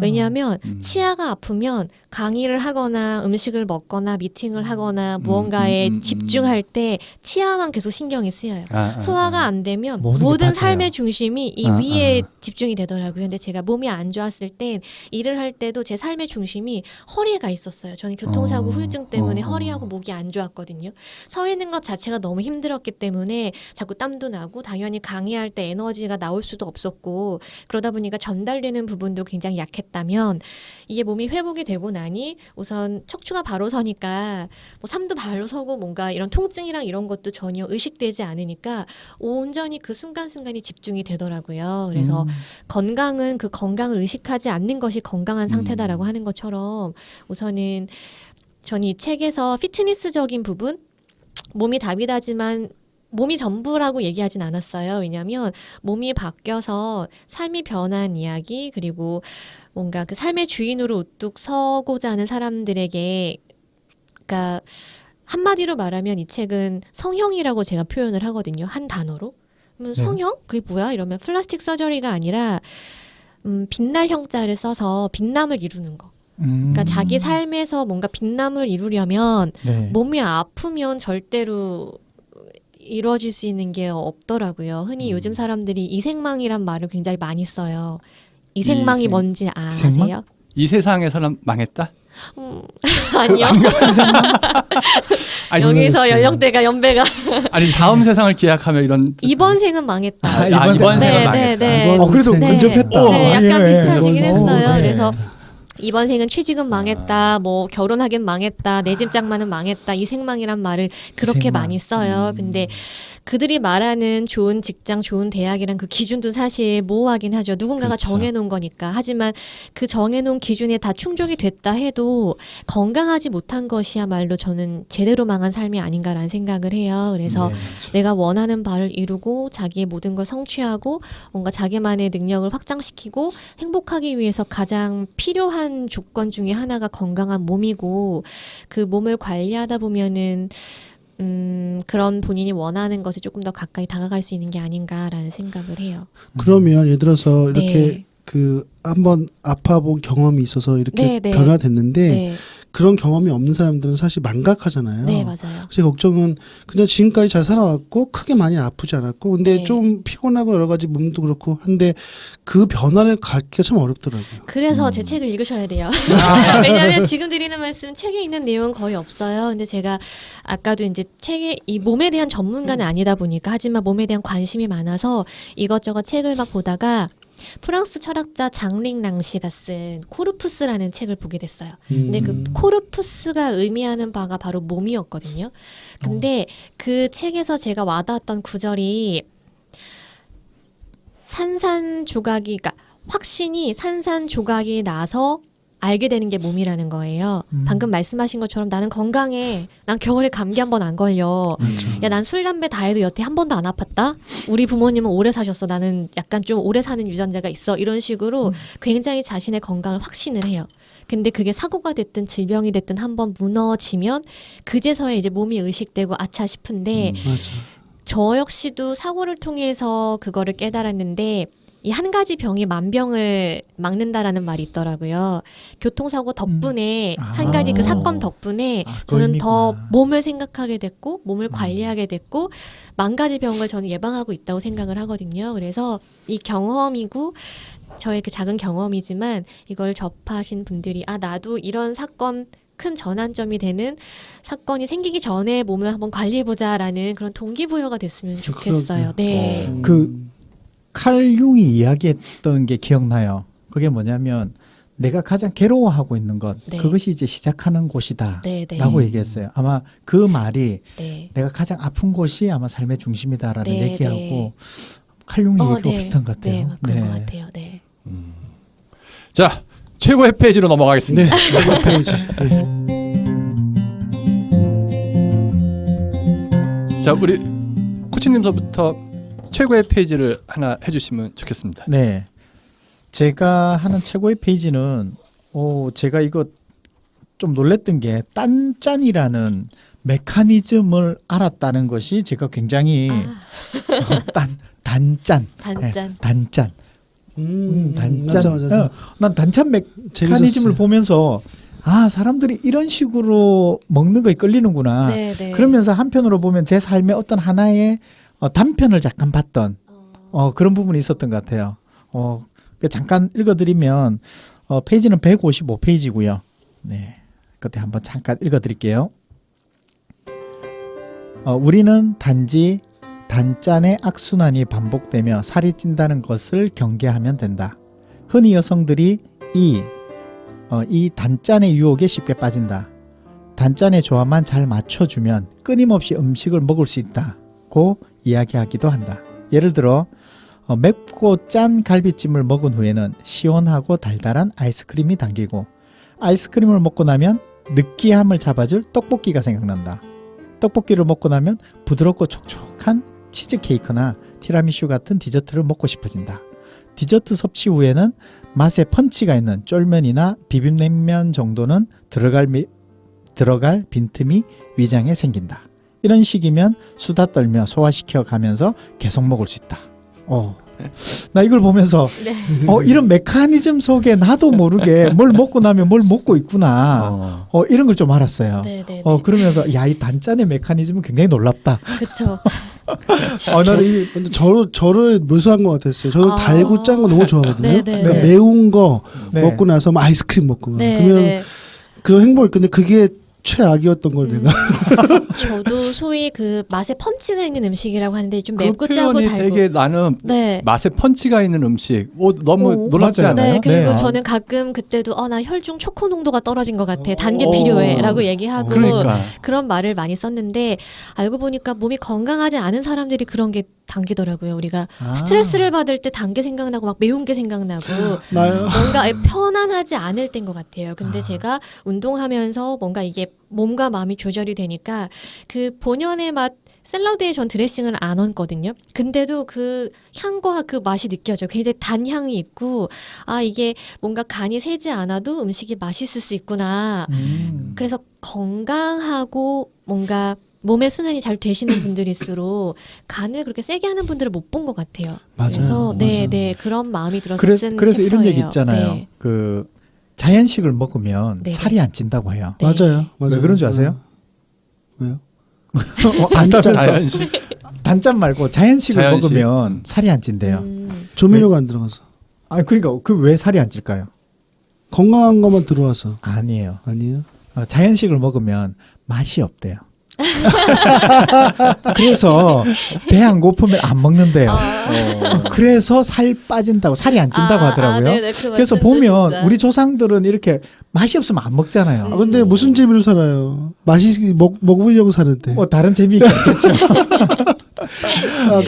왜냐하면 치아가 아프면 강의를 하거나 음식을 먹거나 미팅을 하거나 무언가에 집중할 때 치아만 계속 신경이 쓰여요. 소화가 안 되면 모든 게 모든 빠져요. 삶의 중심이 이 위에 집중이 되더라고요. 근데 제가 몸이 안 좋았을 땐 일을 할 때도 제 삶의 중심이 허리에 가 있었어요. 저는 교통사고 후유증 때문에 허리하고 목이 안 좋았거든요. 서 있는 것 자체가 너무 힘들었기 때문에 자꾸 땀도 나고 당연히 강의할 때 에너지가 나올 수도 없었고 그러다 보니까 전달되는 부분도 굉장히 약했다면 이게 몸이 회복이 되고 나니 우선 척추가 바로 서니까 뭐 삶도 바로 서고 뭔가 이런 통증이랑 이런 것도 전혀 의식되지 않으니까 온전히 그 순간순간이 집중이 되더라고요. 그래서 건강은 그 건강을 의식하지 않는 것이 건강한 상태다라고 하는 것처럼 우선은 저는 이 책에서 피트니스적인 부분 몸이 답이다지만 몸이 전부라고 얘기하진 않았어요. 왜냐하면 몸이 바뀌어서 삶이 변한 이야기 그리고 뭔가 그 삶의 주인으로 우뚝 서고자 하는 사람들에게 그러니까 한마디로 말하면 이 책은 성형이라고 제가 표현을 하거든요. 한 단어로. 그러면 성형? 그게 뭐야? 이러면 플라스틱 서저리가 아니라 빛날 형자를 써서 빛남을 이루는 거. 그러니까 자기 삶에서 뭔가 빛남을 이루려면 네. 몸이 아프면 절대로 이루어질 수 있는 게 없더라고요. 흔히 요즘 사람들이 이생망이란 말을 굉장히 많이 써요. 이생망이 이생- 뭔지 이생망? 아세요? 이 세상에서는 망했다? 아니요. 아니, 여기서 연령대가 연배가 아니 다음 세상을 기약하며 이런 이번 생은 망했다. 아, 이번 이번 생은 네, 망했다. 네, 네. 그래도 네. 근접했다. 네, 약간 예, 예. 비슷하시긴 했어요. 네. 그래서 이번 생은 취직은 망했다, 뭐 결혼하긴 망했다, 내 집 장만은 망했다, 이생망이란 말을 그렇게 이생망. 많이 써요. 근데 그들이 말하는 좋은 직장, 좋은 대학이란 그 기준도 사실 모호하긴 하죠. 누군가가 그렇죠. 정해놓은 거니까. 하지만 그 정해놓은 기준에 다 충족이 됐다 해도 건강하지 못한 것이야말로 저는 제대로 망한 삶이 아닌가라는 생각을 해요. 그래서 네. 내가 원하는 바를 이루고 자기의 모든 걸 성취하고 뭔가 자기만의 능력을 확장시키고 행복하기 위해서 가장 필요한 조건 중에 하나가 건강한 몸이고 그 몸을 관리하다 보면은 그런 본인이 원하는 것에 조금 더 가까이 다가갈 수 있는 게 아닌가라는 생각을 해요. 그러면 예를 들어서 이렇게 네. 그 한번 아파본 경험이 있어서 이렇게 네, 네. 변화됐는데 네. 그런 경험이 없는 사람들은 사실 망각하잖아요. 네, 맞아요. 제 걱정은 그냥 지금까지 잘 살아왔고 크게 많이 아프지 않았고 근데 네. 좀 피곤하고 여러 가지 몸도 그렇고 한데 그 변화를 갖기가 참 어렵더라고요. 그래서 제 책을 읽으셔야 돼요. 왜냐하면 지금 드리는 말씀 책에 있는 내용은 거의 없어요. 근데 제가 아까도 이제 책에 이 몸에 대한 전문가는 아니다 보니까 하지만 몸에 대한 관심이 많아서 이것저것 책을 막 보다가 프랑스 철학자 장링 랑시가 쓴 코르푸스라는 책을 보게 됐어요. 근데 그 코르푸스가 의미하는 바가 바로 몸이었거든요. 근데 그 책에서 제가 와닿았던 구절이 산산조각이, 그러니까 확신이 산산조각이 나서 알게 되는 게 몸이라는 거예요. 방금 말씀하신 것처럼 나는 건강해. 난 겨울에 감기 한 번 안 걸려. 야, 난 술, 담배 다 해도 여태 한 번도 안 아팠다? 우리 부모님은 오래 사셨어. 나는 약간 좀 오래 사는 유전자가 있어. 이런 식으로 굉장히 자신의 건강을 확신을 해요. 근데 그게 사고가 됐든 질병이 됐든 한 번 무너지면 그제서야 이제 몸이 의식되고 아차 싶은데 맞아. 저 역시도 사고를 통해서 그거를 깨달았는데 이 한 가지 병이 만병을 막는다라는 말이 있더라고요. 교통사고 덕분에 한 가지 그 사건 덕분에 저는 더 몸을 생각하게 됐고 몸을 관리하게 됐고 만 가지 병을 저는 예방하고 있다고 생각을 하거든요. 그래서 이 경험이고 저의 그 작은 경험이지만 이걸 접하신 분들이 아 나도 이런 사건 큰 전환점이 되는 사건이 생기기 전에 몸을 한번 관리해보자라는 그런 동기부여가 됐으면 좋겠어요. 네. 칼 융이 이야기했던 게 기억나요. 그게 뭐냐면 내가 가장 괴로워하고 있는 것 네. 그것이 이제 시작하는 곳이다 네, 네. 라고 얘기했어요. 아마 그 말이 네. 내가 가장 아픈 곳이 아마 삶의 중심이다라는 네, 얘기하고 네. 칼 융이 얘기가 네. 비슷한 것 같아요. 네, 그런 것 같아요. 네. 자, 최고의 페이지로 넘어가겠습니다. 네, 이거 페이지. 네. 자, 우리 코치님서부터 최고의 페이지를 하나 해주시면 좋겠습니다. 네. 제가 하는 최고의 페이지는 제가 이거 좀 놀랬던 게 딴짠이라는 메커니즘을 알았다는 것이 제가 굉장히 단짠. 단짠. 네, 단짠. 단짠. 맞아. 난 단짠 메커니즘을 재밌었어요. 보면서 아 사람들이 이런 식으로 먹는 거에 끌리는구나. 네, 네. 그러면서 한편으로 보면 제 삶의 어떤 하나의 단편을 잠깐 봤던 그런 부분이 있었던 것 같아요. 잠깐 읽어드리면 페이지는 155페이지고요. 네, 그때 한번 잠깐 읽어드릴게요. 우리는 단지 단짠의 악순환이 반복되며 살이 찐다는 것을 경계하면 된다. 흔히 여성들이 이 단짠의 유혹에 쉽게 빠진다. 단짠의 조합만 잘 맞춰주면 끊임없이 음식을 먹을 수 있다고 이야기하기도 한다. 예를 들어 맵고 짠 갈비찜을 먹은 후에는 시원하고 달달한 아이스크림이 당기고 아이스크림을 먹고 나면 느끼함을 잡아줄 떡볶이가 생각난다. 떡볶이를 먹고 나면 부드럽고 촉촉한 치즈케이크나 티라미슈 같은 디저트를 먹고 싶어진다. 디저트 섭취 후에는 맛에 펀치가 있는 쫄면이나 비빔냉면 정도는 들어갈 빈틈이 위장에 생긴다. 이런 식이면 수다 떨며 소화시켜 가면서 계속 먹을 수 있다. 나 이걸 보면서 네. 이런 메커니즘 속에 나도 모르게 뭘 먹고 나면 뭘 먹고 있구나. 이런 걸 좀 알았어요. 네, 네. 그러면서 야, 이 단짠의 메커니즘은 굉장히 놀랍다. 그렇죠. 근데 저를 묘사한 것 같았어요. 저는 아. 달고 짠 거 너무 좋아하거든요. 네, 네, 그러니까 네. 매운 거 네. 먹고 나서 막 아이스크림 먹고 네, 그러면 네. 그런 행복을 근데 그게 최악이었던 걸 내가 저도 소위 그 맛에 펀치가 있는 음식이라고 하는데 좀 그 맵고 짜고 표현이 달고. 되게 나는 네. 맛에 펀치가 있는 음식. 너무 놀랍지 맞아요. 않아요? 네, 그리고 네. 저는 가끔 그때도 나 혈중 초코 농도가 떨어진 것 같아. 단계 오. 필요해라고 얘기하고 그러니까. 그런 말을 많이 썼는데 알고 보니까 몸이 건강하지 않은 사람들이 그런 게 당기더라고요. 우리가 스트레스를 받을 때 단 게 생각나고 막 매운 게 생각나고 나요. 뭔가 편안하지 않을 때인 것 같아요. 근데 제가 운동하면서 뭔가 이게 몸과 마음이 조절이 되니까 그 본연의 맛 샐러드에 전 드레싱을 안 얹거든요. 근데도 그 향과 그 맛이 느껴져요. 굉장히 단향이 있고 이게 뭔가 간이 세지 않아도 음식이 맛있을 수 있구나. 그래서 건강하고 뭔가 몸의 순환이 잘 되시는 분들일수록 간을 그렇게 세게 하는 분들을 못 본 것 같아요. 맞아요. 그래서 맞아요. 네, 그런 마음이 들어서 쓴 그래서 이런 챕터예요. 얘기 있잖아요. 네. 자연식을 먹으면 네네. 살이 안 찐다고 해요. 네. 맞아요. 왜 그런 줄 아세요? 왜요? 안다면서 자연식. 단짠 말고 자연식을 자연식. 먹으면 살이 안 찐대요. 조미료가 안 들어가서 아 그러니까 그 왜 살이 안 찔까요? 건강한 것만 들어와서 아니에요. 아니에요? 자연식을 먹으면 맛이 없대요. 그래서 배 안 고프면 안 먹는데요. 그래서 살 빠진다고 살이 안 찐다고 하더라고요. 네네, 그 그래서 말씀도 보면 진짜. 우리 조상들은 이렇게 맛이 없으면 안 먹잖아요. 아 근데 무슨 재미로 살아요? 맛이 먹으려고 사는데. 뭐 다른 재미가 있겠죠. 아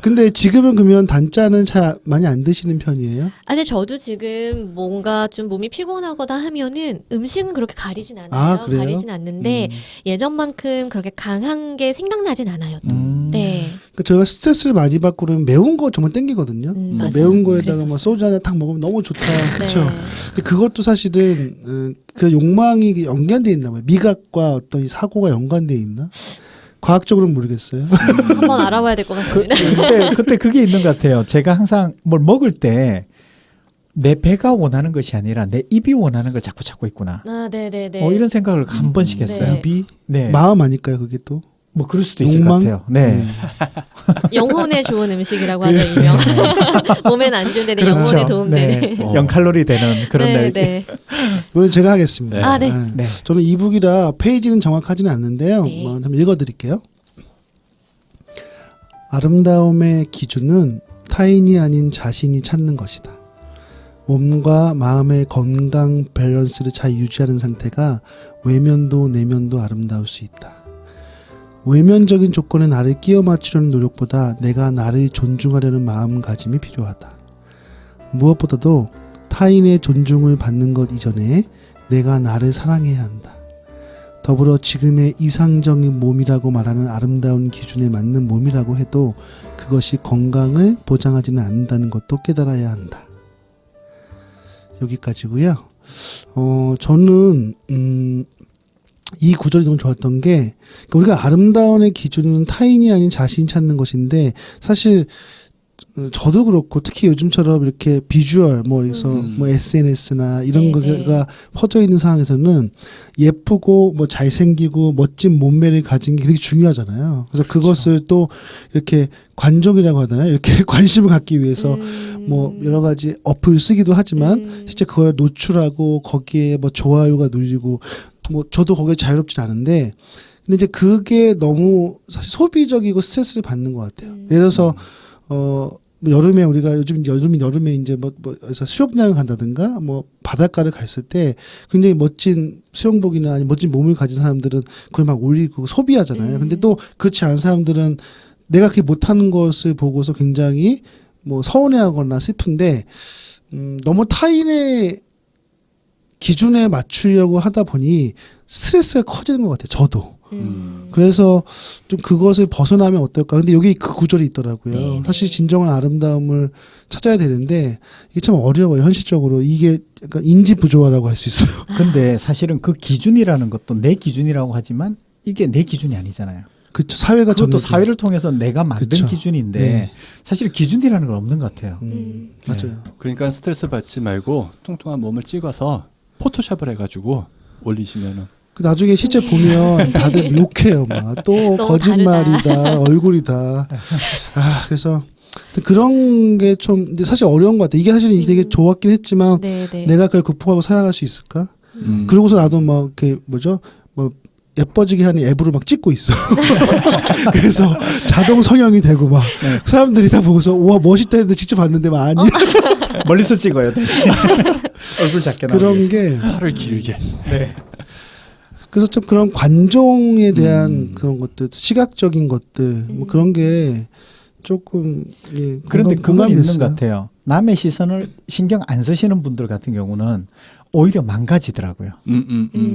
근데 지금은 그러면 단짠은 잘 많이 안 드시는 편이에요? 아니 저도 지금 뭔가 좀 몸이 피곤하거나 하면은 음식은 그렇게 가리진 않아요. 아, 그래요? 가리진 않는데 예전만큼 그렇게 강한 게 생각나진 않아요. 또. 네. 그러니까 저희가 스트레스를 많이 받고 그러면 매운 거 정말 땡기거든요. 맞아요. 매운 거에다가 막 그랬었어요. 소주 한잔 딱 먹으면 너무 좋다. 그렇죠. 네. 근데 그것도 사실은 그 욕망이 연관돼 있나 봐요. 미각과 어떤 이 사고가 연관돼 있나? 과학적으로는 모르겠어요. 한번 알아봐야 될 것 같습니다. 그때 그게 있는 것 같아요. 제가 항상 뭘 먹을 때 내 배가 원하는 것이 아니라 내 입이 원하는 걸 자꾸 찾고 있구나. 아, 네네네. 이런 생각을 한 번씩 했어요. 네. 입이 네. 마음 아닐까요, 그게 또? 뭐 그럴 수도 있을 욕망? 것 같아요. 네. 영혼에 좋은 음식이라고 하죠, 일명. 몸엔 안 좋은데 내 영혼에 도움되는. 네. 0칼로리 되는 그런 네, 날. 네. 이건 제가 하겠습니다. 네. 아, 네. 네. 저는 이북이라 페이지는 정확하지는 않는데요. 네. 한번 읽어드릴게요. 아름다움의 기준은 타인이 아닌 자신이 찾는 것이다. 몸과 마음의 건강 밸런스를 잘 유지하는 상태가 외면도 내면도 아름다울 수 있다. 외면적인 조건에 나를 끼워 맞추려는 노력보다 내가 나를 존중하려는 마음가짐이 필요하다. 무엇보다도 타인의 존중을 받는 것 이전에 내가 나를 사랑해야 한다. 더불어 지금의 이상적인 몸이라고 말하는 아름다운 기준에 맞는 몸이라고 해도 그것이 건강을 보장하지는 않는다는 것도 깨달아야 한다. 여기까지고요. 저는 이 구절이 너무 좋았던 게 그러니까 우리가 아름다움의 기준은 타인이 아닌 자신이 찾는 것인데 사실 저도 그렇고 특히 요즘처럼 이렇게 비주얼 뭐 그래서 뭐 SNS나 이런 네, 거가 퍼져 있는 상황에서는 예쁘고 뭐 잘생기고 멋진 몸매를 가진 게 되게 중요하잖아요. 그래서 그것을 또 이렇게 관종이라고 하잖아요. 이렇게 관심을 갖기 위해서 뭐 여러 가지 어플 쓰기도 하지만 실제 그걸 노출하고 거기에 뭐 좋아요가 눌리고 뭐 저도 거기에 자유롭진 않은데 근데 이제 그게 너무 사실 소비적이고 스트레스를 받는 것 같아요. 예를 들어서 뭐 여름에 우리가 요즘 여름에 이제 그래서 수영장을 간다든가 뭐 바닷가를 갔을 때 굉장히 멋진 수영복이나 아니면 멋진 몸을 가진 사람들은 그걸 막 올리고 소비하잖아요. 근데 또 그렇지 않은 사람들은 내가 그렇게 못하는 것을 보고서 굉장히 뭐 서운해하거나 슬픈데 너무 타인의 기준에 맞추려고 하다 보니 스트레스가 커지는 것 같아요. 저도. 그래서 좀 그것을 벗어나면 어떨까. 근데 여기 그 구절이 있더라고요. 네, 사실 진정한 아름다움을 찾아야 되는데 이게 참 어려워요. 현실적으로. 이게 약간 인지 부조화라고 할 수 있어요. 근데 사실은 그 기준이라는 것도 내 기준이라고 하지만 이게 내 기준이 아니잖아요. 그렇죠. 사회가 그것도 정해진. 사회를 통해서 내가 만든 그쵸. 기준인데 네. 사실 기준이라는 건 없는 것 같아요. 맞아요. 그러니까 스트레스 받지 말고 통통한 몸을 찍어서 포토샵을 해가지고 올리시면은 그 나중에 실제 보면 다들 욕해요. 막 또 너무 거짓말이다, 얼굴이다. 아 그래서 그런 게 좀 근데 사실 어려운 것 같아. 이게 사실 되게 좋았긴 했지만 네네. 내가 그걸 극복하고 살아갈 수 있을까? 그러고서 나도 막 이렇게 뭐죠? 뭐 예뻐지게 하는 앱으로 막 찍고 있어. 그래서 자동 성형이 되고 막 사람들이 다 보고서 와 멋있다 했는데 직접 봤는데 막 아니. 멀리서 찍어요 대신 얼굴 작게 나오기 그런 위해서. 게 팔을 길게. 네. 그래서 좀 그런 관종에 대한 그런 것들, 시각적인 것들, 뭐 그런 게 조금 예, 그런데 그건 공감이 있는 됐어요. 것 같아요. 남의 시선을 신경 안 쓰시는 분들 같은 경우는 오히려 망가지더라고요.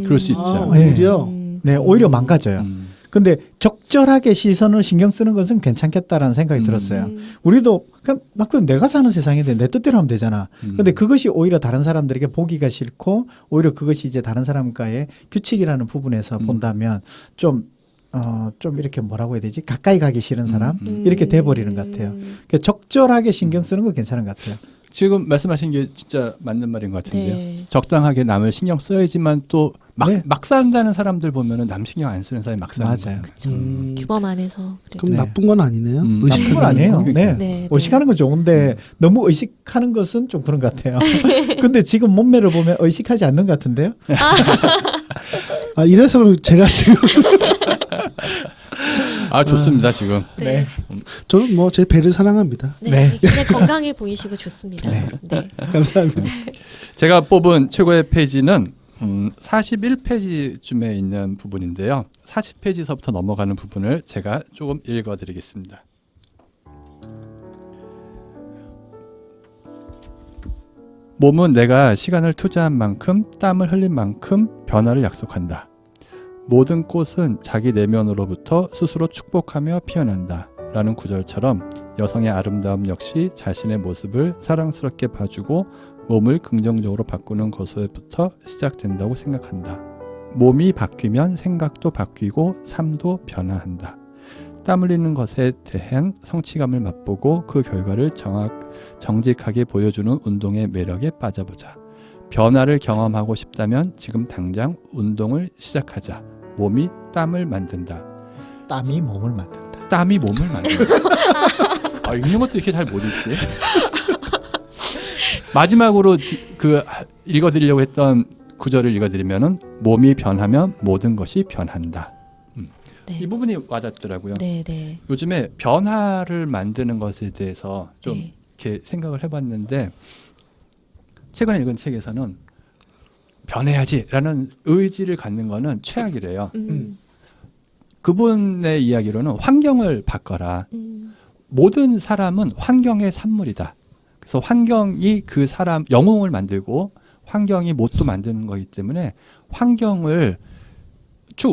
그럴 수 있죠. 아, 네. 오히려 네, 오히려 망가져요. 근데 적절하게 시선을 신경 쓰는 것은 괜찮겠다라는 생각이 들었어요. 우리도 그냥 막 내가 사는 세상인데 내 뜻대로 하면 되잖아. 근데 그것이 오히려 다른 사람들에게 보기가 싫고 오히려 그것이 이제 다른 사람과의 규칙이라는 부분에서 본다면 좀 이렇게 뭐라고 해야 되지? 가까이 가기 싫은 사람? 이렇게 돼버리는 것 같아요. 그러니까 적절하게 신경 쓰는 건 괜찮은 것 같아요. 지금 말씀하신 게 진짜 맞는 말인 것 같은데요. 네. 적당하게 남을 신경 써야지만 또 네. 막 산다는 사람들 보면은 남 신경 안 쓰는 사람이 막 사는 맞아요. 거예요. 규범 안에서. 그래도. 그럼 네. 나쁜 건 아니네요. 나쁜 건 아니에요. 네. 네, 의식하는 건 좋은데 너무 의식하는 것은 좀 그런 것 같아요. 근데 지금 몸매를 보면 의식하지 않는 것 같은데요. 아 이래서 그럼 제가 지금 아 좋습니다 지금. 네. 저는 뭐 제 배를 사랑합니다. 네. 네. 굉장히 건강해 보이시고 좋습니다. 네. 감사합니다. 제가 뽑은 최고의 페이지는 41페이지쯤에 있는 부분인데요. 40페이지서부터 넘어가는 부분을 제가 조금 읽어드리겠습니다. 몸은 내가 시간을 투자한 만큼 땀을 흘린 만큼 변화를 약속한다. 모든 꽃은 자기 내면으로부터 스스로 축복하며 피어난다. 라는 구절처럼 여성의 아름다움 역시 자신의 모습을 사랑스럽게 봐주고 몸을 긍정적으로 바꾸는 것에부터 시작된다고 생각한다. 몸이 바뀌면 생각도 바뀌고 삶도 변화한다. 땀 흘리는 것에 대한 성취감을 맛보고 그 결과를 정직하게 보여주는 운동의 매력에 빠져보자. 변화를 경험하고 싶다면 지금 당장 운동을 시작하자. 몸이 땀을 만든다. 땀이 몸을 만든다. 땀이 몸을 만든다. 읽는 것도 이렇게 잘 못 읽지. 마지막으로 읽어드리려고 했던 구절을 읽어드리면은 몸이 변하면 모든 것이 변한다. 네. 이 부분이 와닿더라고요. 네, 네. 요즘에 변화를 만드는 것에 대해서 좀 네. 이렇게 생각을 해봤는데 최근에 읽은 책에서는 변해야지라는 의지를 갖는 거는 최악이래요. 그분의 이야기로는 환경을 바꿔라. 모든 사람은 환경의 산물이다. 그래서 환경이 그 사람 영웅을 만들고 환경이 못도 만드는 거기 때문에 환경을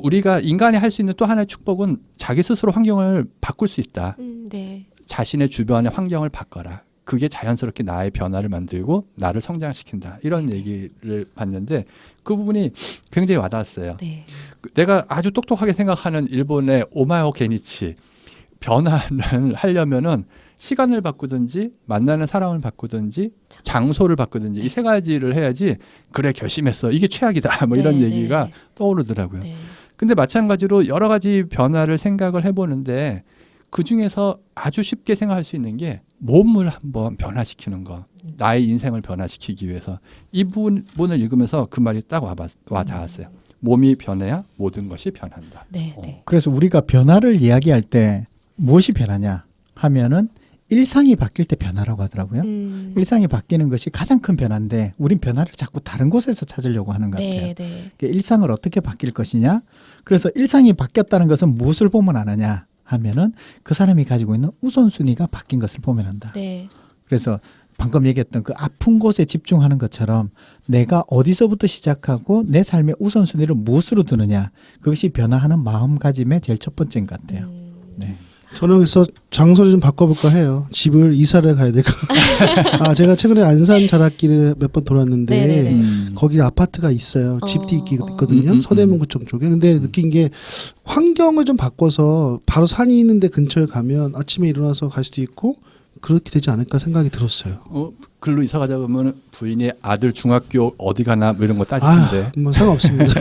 우리가 인간이 할 수 있는 또 하나의 축복은 자기 스스로 환경을 바꿀 수 있다. 네. 자신의 주변의 환경을 바꿔라. 그게 자연스럽게 나의 변화를 만들고 나를 성장시킨다. 이런 얘기를 봤는데 그 부분이 굉장히 와닿았어요. 네. 내가 아주 똑똑하게 생각하는 일본의 오마요 게니치 변화를 하려면은 시간을 바꾸든지 만나는 사람을 바꾸든지 장소를 바꾸든지 이 세 가지를 해야지 그래 결심했어 이게 최악이다 뭐 이런 네, 얘기가 네. 떠오르더라고요. 네. 근데 마찬가지로 여러 가지 변화를 생각을 해보는데 그 중에서 아주 쉽게 생각할 수 있는 게 몸을 한번 변화시키는 거, 나의 인생을 변화시키기 위해서 이 부분을 읽으면서 그 말이 딱 와닿았어요. 몸이 변해야 모든 것이 변한다. 네. 네. 그래서 우리가 변화를 이야기할 때 무엇이 변하냐 하면은 일상이 바뀔 때 변화라고 하더라고요. 일상이 바뀌는 것이 가장 큰 변화인데 우린 변화를 자꾸 다른 곳에서 찾으려고 하는 것 같아요. 네, 네. 그러니까 일상을 어떻게 바뀔 것이냐. 그래서 일상이 바뀌었다는 것은 무엇을 보면 아느냐 하면은 그 사람이 가지고 있는 우선순위가 바뀐 것을 보면 한다. 네. 그래서 방금 얘기했던 그 아픈 곳에 집중하는 것처럼 내가 어디서부터 시작하고 내 삶의 우선순위를 무엇으로 두느냐. 그것이 변화하는 마음가짐의 제일 첫 번째인 것 같아요. 네. 저는 그래서 장소를 좀 바꿔볼까 해요. 집을 이사를 가야 될까. 제가 최근에 안산 자락길을 몇 번 돌았는데 네네네. 거기 아파트가 있어요. 집도 있거든요. 음. 서대문구청 쪽에. 근데 느낀 게 환경을 좀 바꿔서 바로 산이 있는데 근처에 가면 아침에 일어나서 갈 수도 있고 그렇게 되지 않을까 생각이 들었어요. 글로 이사 가자 그러면 부인이 아들 중학교 어디 가나 뭐 이런 거 따지는데 뭐 상관없습니다.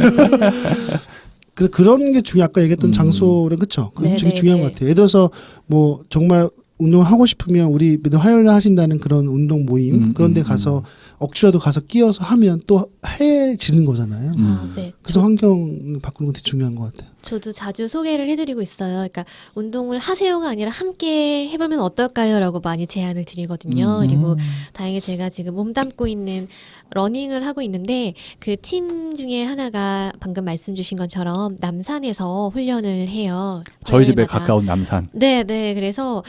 그래서 그런 게 아까 얘기했던 장소는 그렇죠. 그게 네, 되게 네, 중요한 네. 것 같아요. 예를 들어서 뭐 정말 운동하고 싶으면 우리 매달 화요일에 하신다는 그런 운동 모임 그런 데 가서 억지라도 가서 끼어서 하면 또 해지는 거잖아요. 네. 그래서 환경 바꾸는 건 되게 중요한 것 같아요. 저도 자주 소개를 해드리고 있어요. 그러니까 운동을 하세요가 아니라 함께 해보면 어떨까요?라고 많이 제안을 드리거든요. 그리고 다행히 제가 지금 몸담고 있는 러닝을 하고 있는데 그 팀 중에 하나가 방금 말씀 주신 것처럼 남산에서 훈련을 해요. 저희 집에 화요일마다. 가까운 남산. 네, 그래서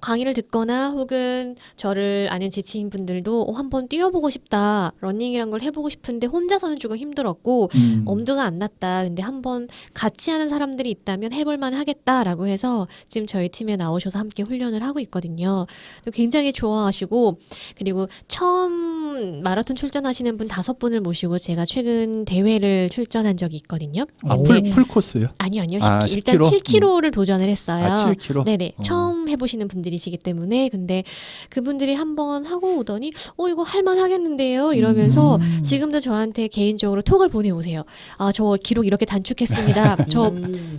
강의를 듣거나 혹은 저를 아는 제 지인분들도 한번 뛰어보고 싶다. 러닝이란 걸 해보고 싶은데 혼자서는 조금 힘들었고 엄두가 안 났다. 근데 한번 같이 하는 사람들이 있다면 해볼만 하겠다라고 해서 지금 저희 팀에 나오셔서 함께 훈련을 하고 있거든요. 굉장히 좋아하시고 그리고 처음 마라톤 출전하시는 분 5분을 모시고 제가 최근 대회를 출전한 적이 있거든요. 풀 코스요? 아니요. 아, 일단 10km? 7km를 도전을 했어요. 7km? 네네. 처음 해보시는 분들 분들이시기 때문에 근데 그분들이 한번 하고 오더니 이거 할만 하겠는데요 이러면서 지금도 저한테 개인적으로 톡을 보내오세요. 아, 저 기록 이렇게 단축했습니다. 저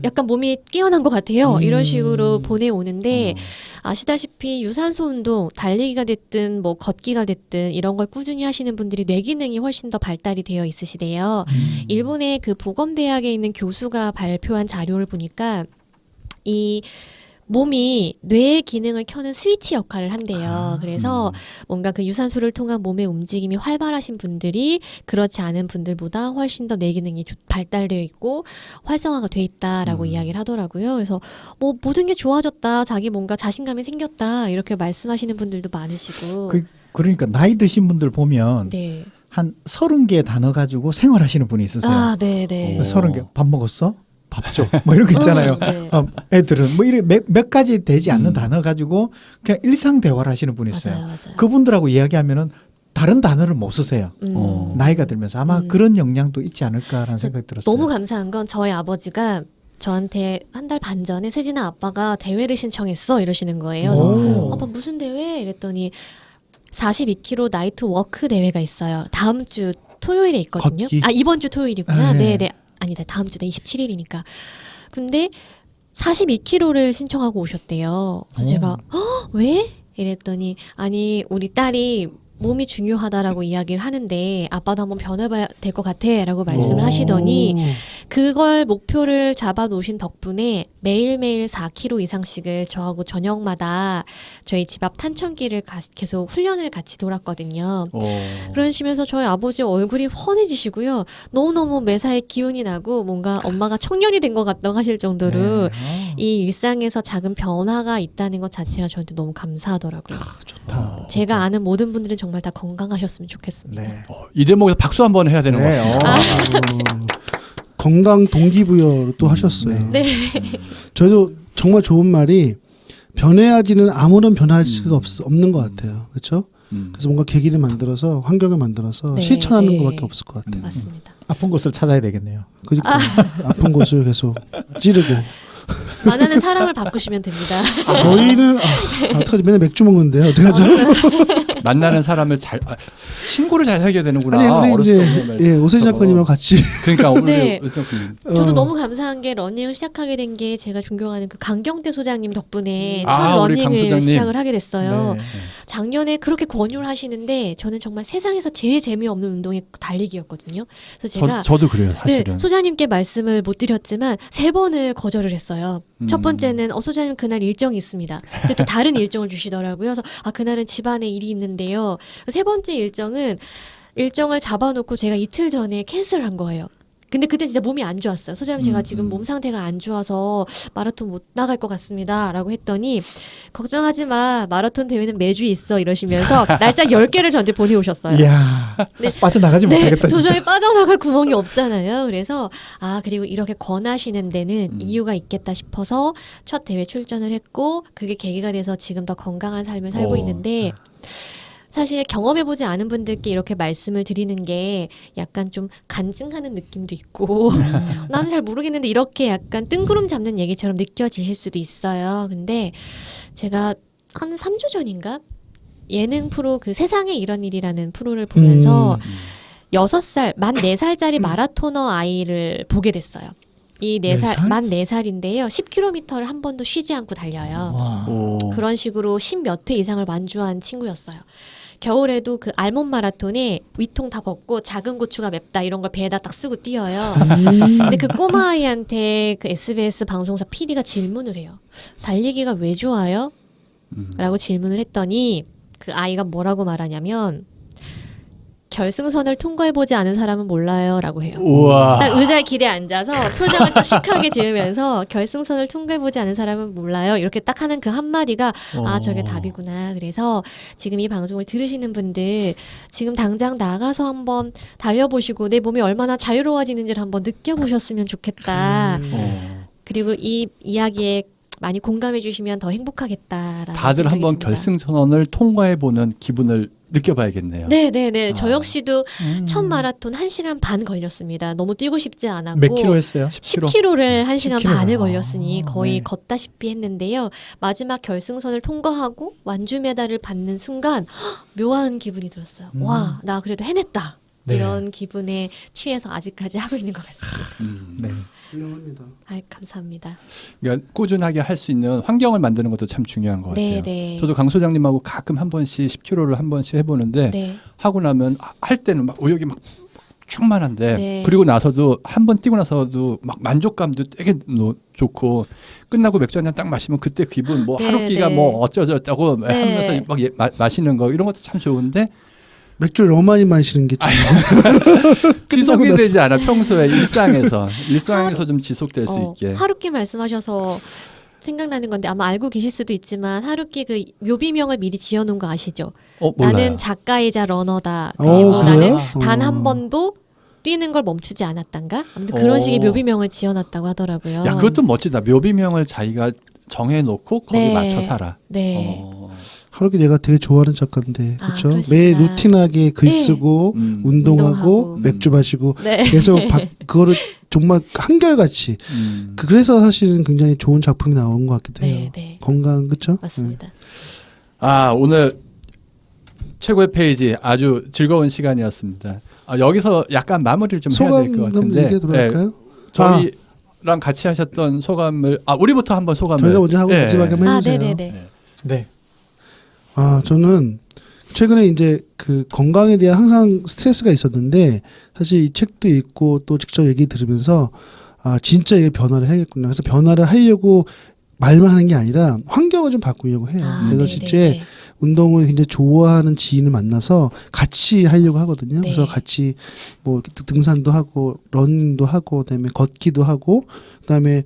약간 몸이 깨어난 것 같아요. 이런 식으로 보내오는데 아시다시피 유산소 운동, 달리기가 됐든 뭐 걷기가 됐든 이런 걸 꾸준히 하시는 분들이 뇌 기능이 훨씬 더 발달이 되어 있으시대요. 일본의 그 보건대학에 있는 교수가 발표한 자료를 보니까 이 몸이 뇌의 기능을 켜는 스위치 역할을 한대요. 그래서 뭔가 그 유산소를 통한 몸의 움직임이 활발하신 분들이 그렇지 않은 분들보다 훨씬 더 뇌 기능이 발달되어 있고 활성화가 돼 있다라고 이야기를 하더라고요. 그래서 뭐 모든 게 좋아졌다, 자기 뭔가 자신감이 생겼다 이렇게 말씀하시는 분들도 많으시고. 그러니까 나이 드신 분들 보면 네. 한 30개 단어 가지고 생활하시는 분이 있으세요. 아, 네, 네. 30개. 밥 먹었어? 밥 줘. 뭐 이런 거 있잖아요. 네. 애들은 뭐 이렇게 몇 가지 되지 않는 단어 가지고 그냥 일상 대화를 하시는 분이 있어요. 맞아요, 맞아요. 그분들하고 이야기하면은 다른 단어를 못 쓰세요. 어. 나이가 들면서 아마 그런 영향도 있지 않을까라는 생각이 들었어요. 너무 감사한 건 저희 아버지가 저한테 한 달 반 전에 세진아 아빠가 대회를 신청했어 이러시는 거예요. 그래서 오. 아빠 무슨 대회? 이랬더니 42km 나이트 워크 대회가 있어요. 다음 주 토요일에 있거든요. 걷기? 아, 이번 주 토요일이구나. 네. 네, 네. 아니다. 다음 주네. 27일이니까. 근데 42km를 신청하고 오셨대요. 그래서 제가 왜? 이랬더니 아니 우리 딸이 몸이 중요하다라고 이야기를 하는데 아빠도 한번 변해봐야 될 것 같아라고 말씀을 하시더니 그걸 목표를 잡아놓으신 덕분에 매일매일 4km 이상씩을 저하고 저녁마다 저희 집 앞 탄천길을 계속 훈련을 같이 돌았거든요. 그러시면서 저희 아버지 얼굴이 훤해지시고요. 너무너무 매사에 기운이 나고 뭔가 엄마가 청년이 된 것 같다고 하실 정도로 네. 이 일상에서 작은 변화가 있다는 것 자체가 저한테 너무 감사하더라고요. 좋다. 제가 아는 모든 분들은 정말 다 건강하셨으면 좋겠습니다. 네. 이 대목에서 박수 한번 해야 되는 것 같습니다. 건강 동기부여를 또 하셨어요. 네. 저희도 정말 좋은 말이 변해야지는 아무런 변화할 수가 없는 것 같아요. 그렇죠? 그래서 뭔가 계기를 만들어서 환경을 만들어서 네, 실천하는 네. 것밖에 없을 것 같아요. 맞습니다. 아픈 곳을 찾아야 되겠네요. 그러니까 아픈 곳을 계속 찌르고 만나는 사람을 바꾸시면 됩니다. 저희는 어떡하지 맨날 맥주 먹는데요. 제가 만나는 사람을 친구를 잘 사귀어야 되는구나. 아니 근데 이제 어렸을 때 예, 오세진 작가님하고 같이 그러니까 오늘 네. 그 저도 너무 감사한 게 러닝을 시작하게 된 게 제가 존경하는 그 강경태 소장님 덕분에 첫 우리 강 러닝을 소장님. 시작을 하게 됐어요. 네. 작년에 그렇게 권유를 하시는데 저는 정말 세상에서 제일 재미없는 운동이 달리기였거든요. 그래서 제가 저도 그래요, 사실은. 네, 소장님께 말씀을 못 드렸지만 3번을 거절을 했어요. 첫 번째는 소장님 그날 일정이 있습니다. 근데 또 다른 일정을 주시더라고요. 그래서 그날은 집안에 일이 있는데요. 세 번째 일정을 잡아놓고 제가 이틀 전에 캔슬한 거예요. 근데 그때 진짜 몸이 안 좋았어요. 소장님 제가 지금 몸 상태가 안 좋아서 마라톤 못 나갈 것 같습니다. 라고 했더니 걱정하지 마. 마라톤 대회는 매주 있어. 이러시면서 날짜 10개를 저한테 보내오셨어요. 이야, 네. 빠져나가지 못하겠다 도저히 진짜. 빠져나갈 구멍이 없잖아요. 그래서 그리고 이렇게 권하시는 데는 이유가 있겠다 싶어서 첫 대회 출전을 했고 그게 계기가 돼서 지금 더 건강한 삶을 살고 있는데 사실 경험해보지 않은 분들께 이렇게 말씀을 드리는 게 약간 좀 간증하는 느낌도 있고 나는 잘 모르겠는데 이렇게 약간 뜬구름 잡는 얘기처럼 느껴지실 수도 있어요. 근데 제가 한 3주 전인가 예능 프로 그 세상에 이런 일이라는 프로를 보면서 6살, 만 4살짜리 마라토너 아이를 보게 됐어요. 이 4살, 만 4살인데요. 10km를 한 번도 쉬지 않고 달려요. 와. 그런 식으로 10몇 회 이상을 완주한 친구였어요. 겨울에도 그 알몬 마라톤에 위통 다 벗고 작은 고추가 맵다 이런 걸 배에다 딱 쓰고 뛰어요. 근데 그 꼬마 아이한테 그 SBS 방송사 PD가 질문을 해요. 달리기가 왜 좋아요? 라고 질문을 했더니 그 아이가 뭐라고 말하냐면 결승선을 통과해보지 않은 사람은 몰라요 라고 해요. 우와. 딱 의자에 기대 앉아서 표정을 또 시크하게 지으면서 결승선을 통과해보지 않은 사람은 몰라요. 이렇게 딱 하는 그 한마디가 저게 답이구나. 그래서 지금 이 방송을 들으시는 분들 지금 당장 나가서 한번 달려보시고 내 몸이 얼마나 자유로워지는지를 한번 느껴보셨으면 좋겠다. 그리고 이 이야기에 많이 공감해 주시면 더 행복하겠다라는 다들 생각이 한번 듭니다. 결승선언을 통과해보는 기분을 느껴봐야겠네요. 네네네. 저 아. 역시도 첫 마라톤 1시간 반 걸렸습니다. 너무 뛰고 싶지 않았고. 몇 킬로 했어요? 10km를 1시간 10km. 반을 걸렸으니 아, 거의 네. 걷다시피 했는데요. 마지막 결승선을 통과하고 완주 메달을 받는 순간 묘한 기분이 들었어요. 와, 나 그래도 해냈다. 네. 이런 기분에 취해서 아직까지 하고 있는 것 같습니다. 네. 훌륭합니다. 아, 감사합니다. 그러니까 꾸준하게 할 수 있는 환경을 만드는 것도 참 중요한 것 같아요. 네. 저도 강 소장님하고 가끔 한 번씩 10km를 한 번씩 해보는데 네. 하고 나면 할 때는 막 의욕이 막 충만한데 네. 그리고 나서도 한 번 뛰고 나서도 막 만족감도 되게 좋고 끝나고 맥주 한잔 딱 마시면 그때 기분 뭐 네, 하루끼가 네. 뭐 어쩌저쩌고 네. 하면서 막 마시는 거 이런 것도 참 좋은데 맥주를 너무 많이 마시는 게 좀. 지속이 끝나고 되지 않아 평소에 일상에서 좀 지속될 수 있게. 하루키 말씀하셔서 생각나는 건데 아마 알고 계실 수도 있지만 하루키 그 묘비명을 미리 지어놓은 거 아시죠? 몰라요. 나는 작가이자 러너다. 그리고 그래요? 나는 어. 단 한 번도 뛰는 걸 멈추지 않았단가? 아무튼 그런 식의 묘비명을 지어놨다고 하더라고요. 야 그것도 멋지다. 묘비명을 자기가 정해놓고 거기 네. 맞춰 살아. 네. 하루키 내가 되게 좋아하는 작가인데 아, 그렇죠. 그러시구나. 매일 루틴하게 글 네. 쓰고 운동하고 운동하고. 맥주 마시고 네. 계속 그거를 정말 한결같이 그래서 사실은 굉장히 좋은 작품이 나온 것 같기도 해요. 네, 네. 건강 그렇죠? 맞습니다. 아 오늘 최고의 페이지 아주 즐거운 시간이었습니다. 여기서 약간 마무리를 좀 해야 될 것 소감 한번 같은데 얘기해 들어갈까요? 저희랑 같이 하셨던 소감을 우리부터 한번 소감을 저희가 먼저 하고 네. 마지막에 한번 아, 해주세요. 네네네. 네. 저는 최근에 이제 그 건강에 대한 항상 스트레스가 있었는데 사실 이 책도 읽고 또 직접 얘기 들으면서 진짜 이게 변화를 해야겠구나. 그래서 변화를 하려고 말만 하는 게 아니라 환경을 좀 바꾸려고 해요. 그래서 네네네. 실제 운동을 굉장히 좋아하는 지인을 만나서 같이 하려고 하거든요. 네. 그래서 같이 뭐 등산도 하고 러닝도 하고 그다음에 걷기도 하고 그다음에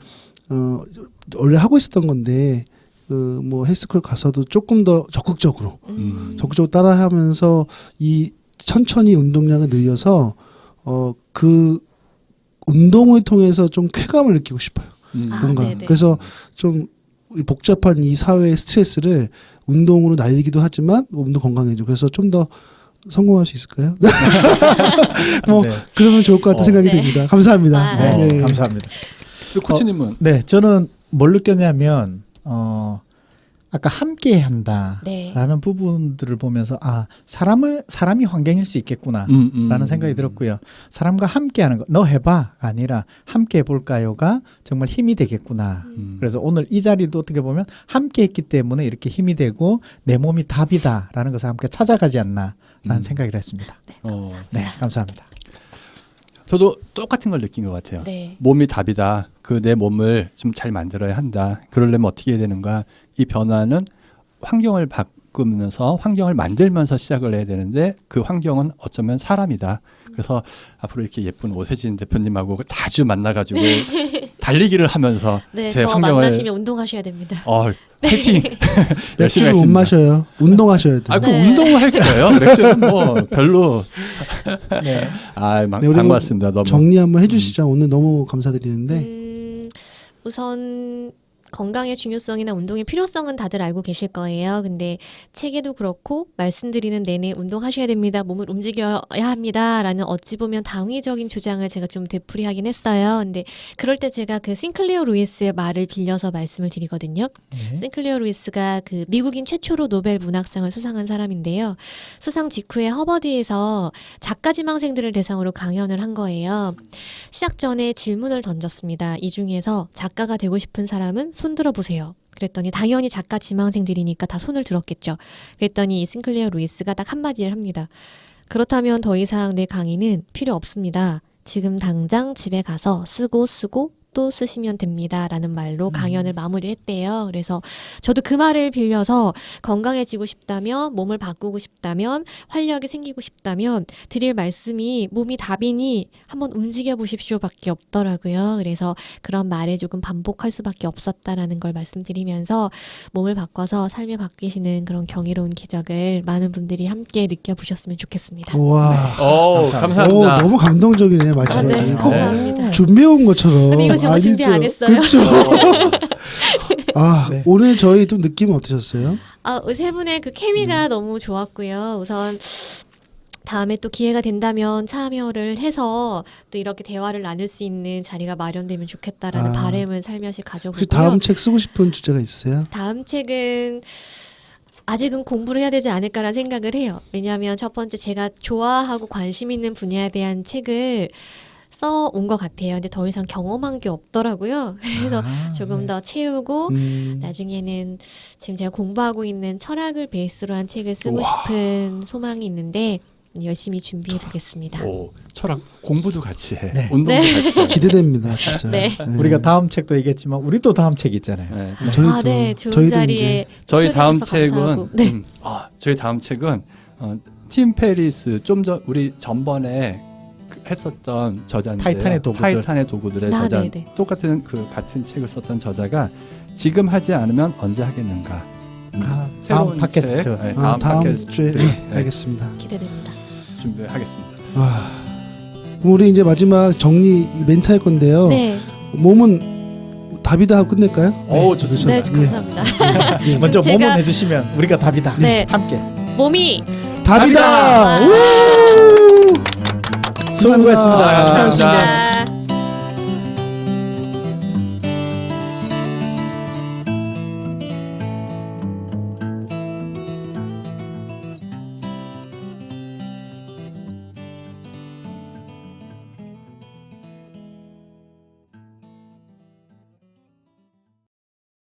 원래 하고 있었던 건데 그 뭐 헬스클럽 가서도 조금 더 적극적으로 따라하면서 이 천천히 운동량을 늘려서 그 운동을 통해서 좀 쾌감을 느끼고 싶어요. 뭔가 네네. 그래서 좀 복잡한 이 사회의 스트레스를 운동으로 날리기도 하지만 몸도 건강해지고 그래서 좀 더 성공할 수 있을까요? 뭐 네. 그러면 좋을 것 같은 생각이 네. 듭니다. 감사합니다. 아, 네. 네. 감사합니다. 코치님은 네, 저는 뭘 느꼈냐면 아까 함께 한다라는 네. 부분들을 보면서 사람이 환경일 수 있겠구나라는 생각이 들었고요. 사람과 함께하는 거, 너 해봐가 아니라 함께 해볼까요가 정말 힘이 되겠구나. 그래서 오늘 이 자리도 어떻게 보면 함께했기 때문에 이렇게 힘이 되고 내 몸이 답이다라는 것을 함께 찾아가지 않나라는 생각을 했습니다. 네, 감사합니다. 저도 똑같은 걸 느낀 것 같아요. 네. 몸이 답이다. 그 내 몸을 좀 잘 만들어야 한다. 그러려면 어떻게 해야 되는가? 이 변화는 환경을 바꾸면서 환경을 만들면서 시작을 해야 되는데 그 환경은 어쩌면 사람이다. 그래서 앞으로 이렇게 예쁜 오세진 대표님하고 자주 만나가지고 달리기를 하면서 네, 제 저 환경을 만나시면 운동하셔야 됩니다. 파이팅 열심히 맥주를 못 했습니다. 마셔요. 운동하셔야 돼요. 그 네. 운동을 할 거예요. 맥주는 뭐 별로. 네. 네, 우리 반갑습니다. 너무. 정리 한번 해주시죠. 오늘 너무 감사드리는데 우선 건강의 중요성이나 운동의 필요성은 다들 알고 계실 거예요. 근데 책에도 그렇고 말씀드리는 내내 운동하셔야 됩니다. 몸을 움직여야 합니다라는 어찌 보면 당위적인 주장을 제가 좀 되풀이하긴 했어요. 근데 그럴 때 제가 그 싱클레어 루이스의 말을 빌려서 말씀을 드리거든요. 네. 싱클레어 루이스가 그 미국인 최초로 노벨 문학상을 수상한 사람인데요. 수상 직후에 허버드에서 작가 지망생들을 대상으로 강연을 한 거예요. 시작 전에 질문을 던졌습니다. 이 중에서 작가가 되고 싶은 사람은 손 들어보세요. 그랬더니 당연히 작가 지망생들이니까 다 손을 들었겠죠. 그랬더니 이 싱클레어 루이스가 딱 한마디를 합니다. 그렇다면 더 이상 내 강의는 필요 없습니다. 지금 당장 집에 가서 쓰고 또 쓰시면 됩니다. 라는 말로 강연을 마무리했대요. 그래서 저도 그 말을 빌려서 건강해지고 싶다면, 몸을 바꾸고 싶다면, 활력이 생기고 싶다면 드릴 말씀이 몸이 답이니 한번 움직여 보십시오 밖에 없더라고요. 그래서 그런 말을 조금 반복할 수밖에 없었다라는 걸 말씀드리면서 몸을 바꿔서 삶이 바뀌시는 그런 경이로운 기적을 많은 분들이 함께 느껴보셨으면 좋겠습니다. 와, 감사합니다. 너무 감동적이네 아, 마지막에. 네, 꼭 감사합니다. 준비해온 것처럼. 근데 이거 제가 준비 안 했어요. 그렇죠. 아, 네. 오늘 저희 좀 느낌 어떠셨어요? 세 분의 그 케미가 너무 좋았고요. 우선 다음에 또 기회가 된다면 참여를 해서 또 이렇게 대화를 나눌 수 있는 자리가 마련되면 좋겠다라는 바람을 살며시 가져보고요. 혹시 다음 책 쓰고 싶은 주제가 있으세요? 다음 책은 아직은 공부를 해야 되지 않을까라는 생각을 해요. 왜냐하면 첫 번째 제가 좋아하고 관심 있는 분야에 대한 책을 써온 것 같아요. 근데 더 이상 경험한 게 없더라고요. 그래서 조금 더 채우고 나중에는 지금 제가 공부하고 있는 철학을 베이스로 한 책을 쓰고 싶은 소망이 있는데 열심히 준비해 보겠습니다. 오, 철학 공부도 같이 해. 네. 운동도 같이 해. 기대됩니다, 진짜. 네. 우리가 다음 책도 얘기했지만 우리도 다음 책 있잖아요. 네. 저희도, 네, 좋은 저희도 자리에 저희 다음 초대해서 감사하고. 책은 네. 저희 다음 책은 팀 페리스 좀 전 우리 전번에 했었던 저자인데요. 타이탄의 도구들. 타이탄의 도구들의 저자 네네. 똑같은 같은 책을 썼던 저자가 지금 하지 않으면 언제 하겠는가. 다음 팟캐스트. 책, 네, 다음 팟캐스트 주에 네, 알겠습니다. 기대됩니다. 준비하겠습니다. 그럼 우리 이제 마지막 정리 멘트 할 건데요. 네, 몸은 답이다 하고 끝낼까요? 오, 좋습니다. 네, 감사합니다. 예. 먼저 제가- 몸은 해주시면 우리가 답이다. 네. 함께. 몸이 답이다. 와. 수고했습니다. 감사합니다. 감사합니다.